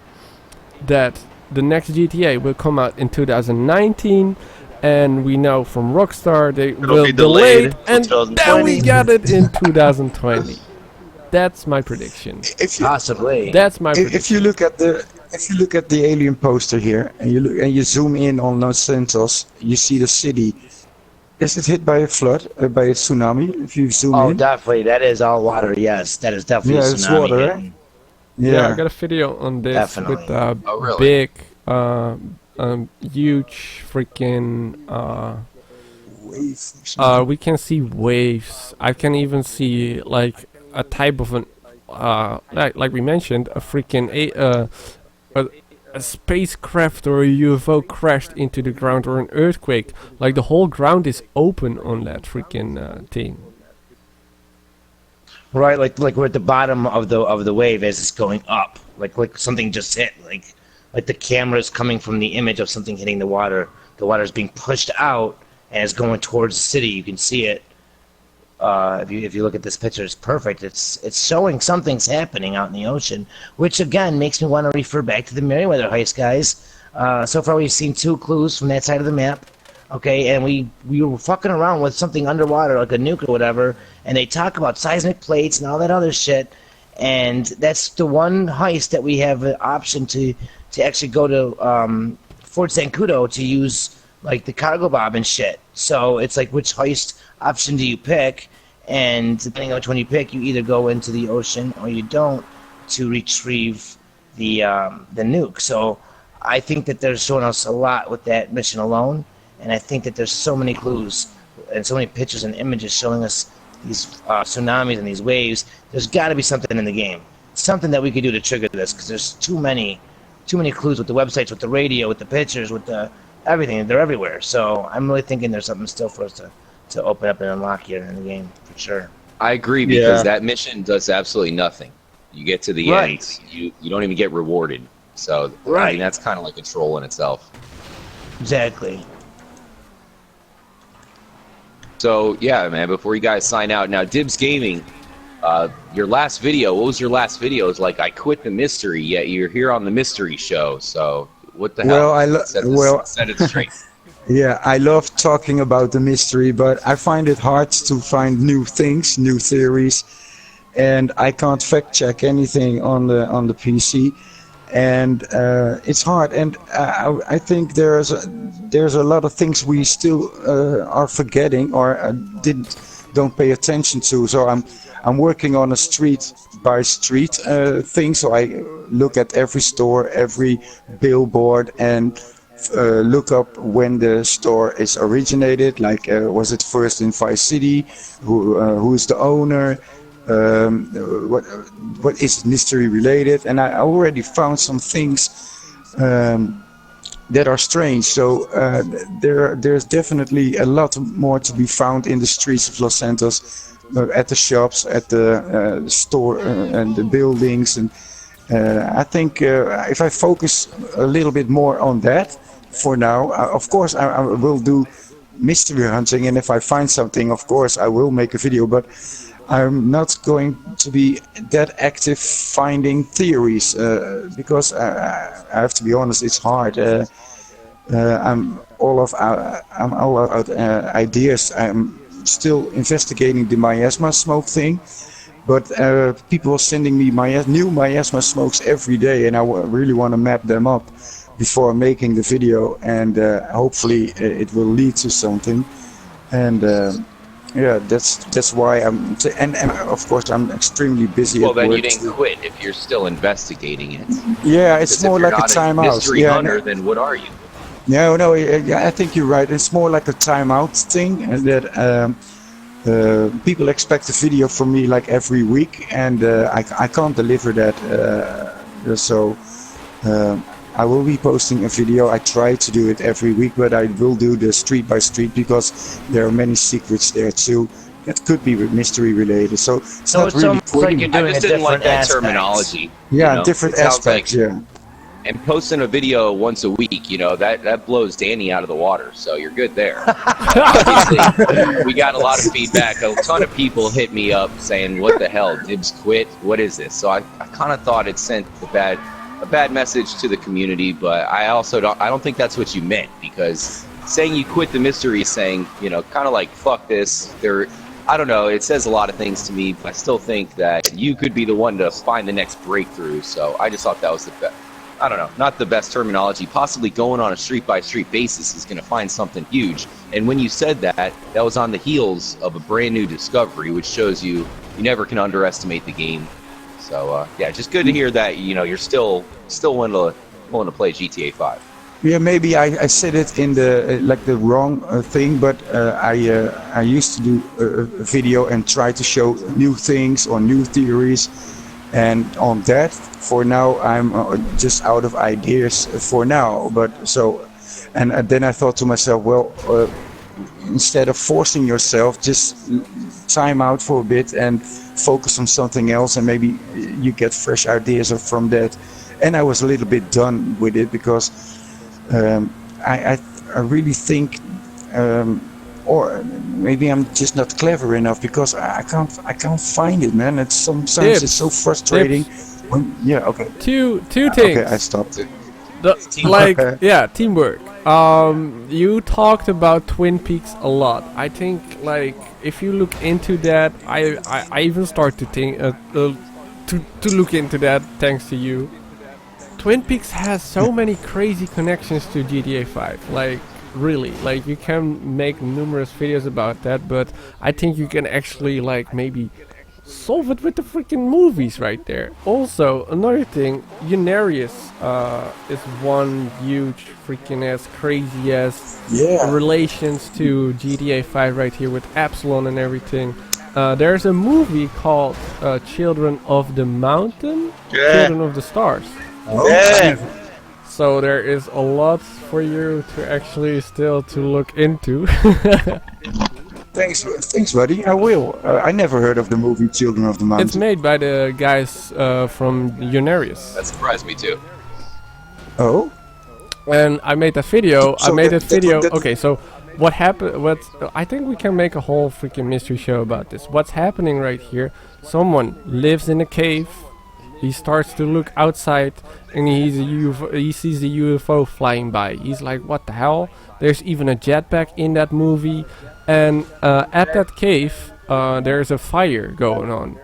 That the next GTA will come out in 2019. And we know from Rockstar they will be delay delayed it, and then we 2020. got it in 2020. That's my prediction. If you, Possibly. That's my prediction. if you look at the alien poster here and you zoom in on Los Santos, you see the city. Is it hit by a flood, by a tsunami? If you zoom Oh, in, definitely. That is all water. Yes, that is definitely Yeah, a it's tsunami. water, right? hitting. Yeah, I got a video on this Definitely. with Oh, really? big, huge freaking. We can see waves. I can even see like a type of an, like we mentioned, a freaking a spacecraft or a UFO crashed into the ground or an earthquake. Like the whole ground is open on that freaking thing. Right, like we're at the bottom of the wave as it's going up. Like something just hit. Like the camera is coming from the image of something hitting the water. The water is being pushed out and it's going towards the city. You can see it. If you look at this picture, it's perfect. It's showing something's happening out in the ocean, which again makes me want to refer back to the Merryweather heist, guys. So far we've seen 2 clues from that side of the map. Okay, and we were fucking around with something underwater, like a nuke or whatever, and they talk about seismic plates and all that other shit, and that's the one heist that we have an option to actually go to Fort Zancudo to use like the cargo bob and shit. So it's like, which heist option do you pick? And depending on which one you pick, you either go into the ocean or you don't to retrieve the nuke. So I think that they're showing us a lot with that mission alone. And I think that there's so many clues and so many pictures and images showing us these tsunamis and these waves. There's got to be something in the game, something that we could do to trigger this, because there's too many clues with the websites, with the radio, with the pictures, with the everything. They're everywhere. So I'm really thinking there's something still for us to open up and unlock here in the game for sure. I agree, because Yeah. that mission does absolutely nothing. You get to the Right. end, you don't even get rewarded. So I Right. mean, that's kind of like a troll in itself. Exactly. So yeah, man. Before you guys sign out, now Dibbesgaming, your last video. What was your last video? It's like, I quit the mystery, yet you're here on the mystery show. So what the hell? Set it straight. Yeah, I love talking about the mystery, but I find it hard to find new things, new theories, and I can't fact check anything on the PC, and it's hard. And I think there's a lot of things we still are forgetting or don't pay attention to. So I'm working on a street by street thing. So I look at every store, every billboard, and look up when the store is originated, like was it first in Vice City, who is the owner, what is mystery related, and I already found some things that are strange. So there's definitely a lot more to be found in the streets of Los Santos, at the shops, at the store and the buildings, and I think if I focus a little bit more on that for now, of course I will do mystery hunting, and if I find something, of course I will make a video, but I'm not going to be that active finding theories, because I have to be honest, it's hard. I'm all out ideas. I'm still investigating the miasma smoke thing, but people are sending me new miasma smokes every day, and I really want to map them up before making the video, and hopefully it will lead to something. And yeah, that's why and of course I'm extremely busy. Well, at then work you didn't too. quit if you're still investigating it. Yeah, it's Because more if you're like a not timeout. mystery Yeah, hunter, then what are you? no, yeah, I think you're right. It's more like a timeout thing, and that people expect a video from me like every week, and I can't deliver that. So I will be posting a video. I try to do it every week, but I will do the street by street because there are many secrets there too. That could be mystery related. So it's So not it's really almost like putting- you're doing I just a didn't like different that aspects. terminology. yeah, you know? different It sounds aspects. like- Yeah. And posting a video once a week, that blows Danny out of the water. So you're good there. Obviously, we got a lot of feedback. A ton of people hit me up saying, "What the hell? Dibbs quit? What is this?" So I kind of thought it sent a bad message to the community. But I also don't think that's what you meant, because saying you quit the mystery, saying kind of like fuck this. I don't know. It says a lot of things to me, but I still think that you could be the one to find the next breakthrough. So I just thought that was the best. I don't know, not the best terminology. Possibly going on a street-by-street basis is going to find something huge. And when you said that, that was on the heels of a brand new discovery, which shows you never can underestimate the game. So yeah, just good to hear that you're still willing to play GTA 5. Yeah, maybe I said it in the the wrong thing, but I used to do a video and try to show new things or new theories, and on that, for now, I'm just out of ideas for now. But so, and then I thought to myself, well, instead of forcing yourself, just time out for a bit and focus on something else, and maybe you get fresh ideas from that. And I was a little bit done with it because I really think, or maybe I'm just not clever enough, because I can't find it, man. It's sometimes it's so frustrating. Yeah, okay. Two things. Okay, I stopped. Teamwork. You talked about Twin Peaks a lot. I think if you look into that, I even start to think to look into that thanks to you. Twin Peaks has so many crazy connections to GTA 5. Really, you can make numerous videos about that, but I think you can actually maybe solve it with the freaking movies right there. Also, another thing, Unarius is one huge freaking crazy ass relations to GTA 5 right here with Epsilon and everything. There's a movie called Children of the Mountain, Children of the Stars. Yeah. So there is a lot for you to actually still to look into. Thanks, buddy. I will. I never heard of the movie Children of the Mountain. It's made by the guys from Unarius. That surprised me too. Oh. And I made that video. So Okay, so what happened? I think we can make a whole freaking mystery show about this. What's happening right here? Someone lives in a cave. He starts to look outside, and he sees a UFO flying by. He's like, what the hell? There's even a jetpack in that movie. And at that cave, there's a fire going on.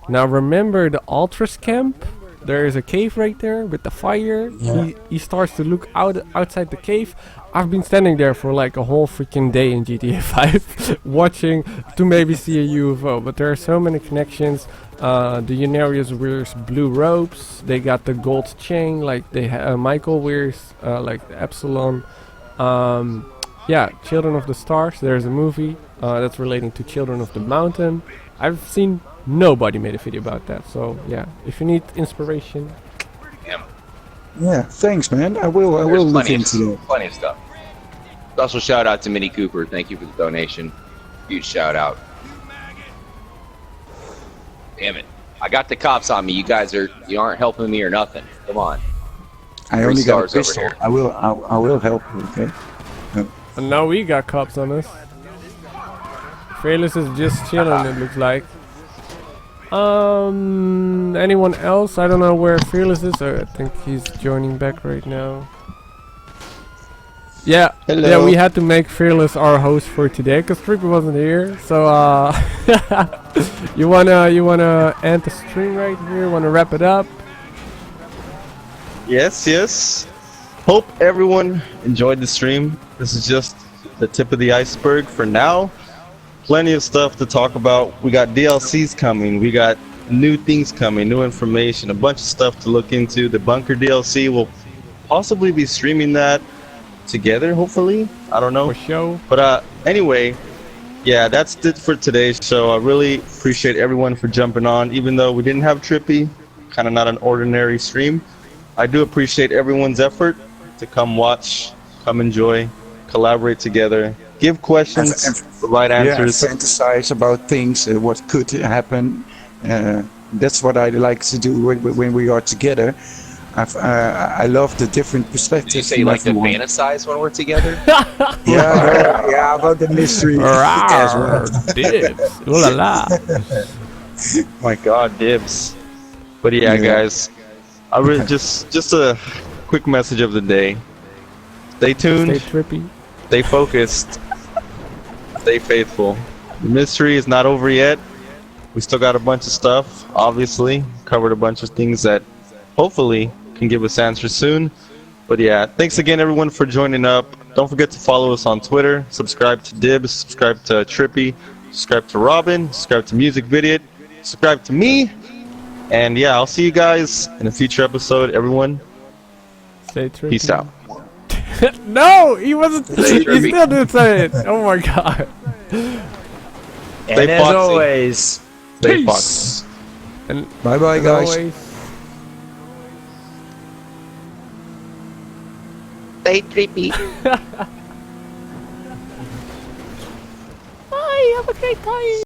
Now remember the Ultras camp? There is a cave right there with the fire. Yeah. He starts to look outside the cave. I've been standing there for a whole freaking day in GTA 5 watching to maybe see a UFO. But there are so many connections. The Unarius wears blue robes. They got the gold chain Michael wears, the Epsilon. Yeah, Children of the Stars. There's a movie that's relating to Children of the Mountain. I've seen nobody made a video about that. So yeah, if you need inspiration. Yeah, thanks, man. I will look into it. Plenty of stuff. Also, shout out to Minnie Cooper. Thank you for the donation. Huge shout out. Damn it! I got the cops on me. You guys aren't helping me or nothing. Come on. I only got a pistol. I will help you. Okay. And now we got cops on us. Fearless is just chilling. It looks like. Anyone else? I don't know where Fearless is. I think he's joining back right now. Yeah, Hello. yeah, we had to make Fearless our host for today because Creeper wasn't here. So, you wanna end the stream right here? Wanna wrap it up? Yes. Hope everyone enjoyed the stream. This is just the tip of the iceberg for now. Plenty of stuff to talk about. We got DLCs coming. We got new things coming, new information, a bunch of stuff to look into. The Bunker DLC, will possibly be streaming that together, hopefully. I don't know. For show. But anyway, yeah, that's it for today's show. I really appreciate everyone for jumping on, even though we didn't have Trippy, kind of not an ordinary stream. I do appreciate everyone's effort to come watch, come enjoy, collaborate together, give questions, provide Yeah, answers. fantasize about things, what could happen. That's what I like to do when we are together. I love the different perspectives. Did you say from you like to everyone. fantasize when we're together? Yeah, about the mystery as well. Rawr, Dibs. Ooh la la. My God, Dibs. But yeah, Yeah. guys, I really just a quick message of the day. Stay tuned, Stay trippy. stay focused, stay faithful. The mystery is not over yet. We still got a bunch of stuff. Obviously, covered a bunch of things that hopefully can give us answers soon. But yeah, thanks again everyone for joining up. Don't forget to follow us on Twitter. Subscribe to Dibs. Subscribe to Trippy. Subscribe to Robin. Subscribe to Music Vidiot. Subscribe to me. And yeah, I'll see you guys in a future episode. Everyone, Stay trippy. peace out. No, he wasn't. Stay He trippy. still didn't say it. Oh my god. And Stay as foxy. always, Stay foxy. And Bye bye, as guys. always, Stay trippy. bye. Have a great time.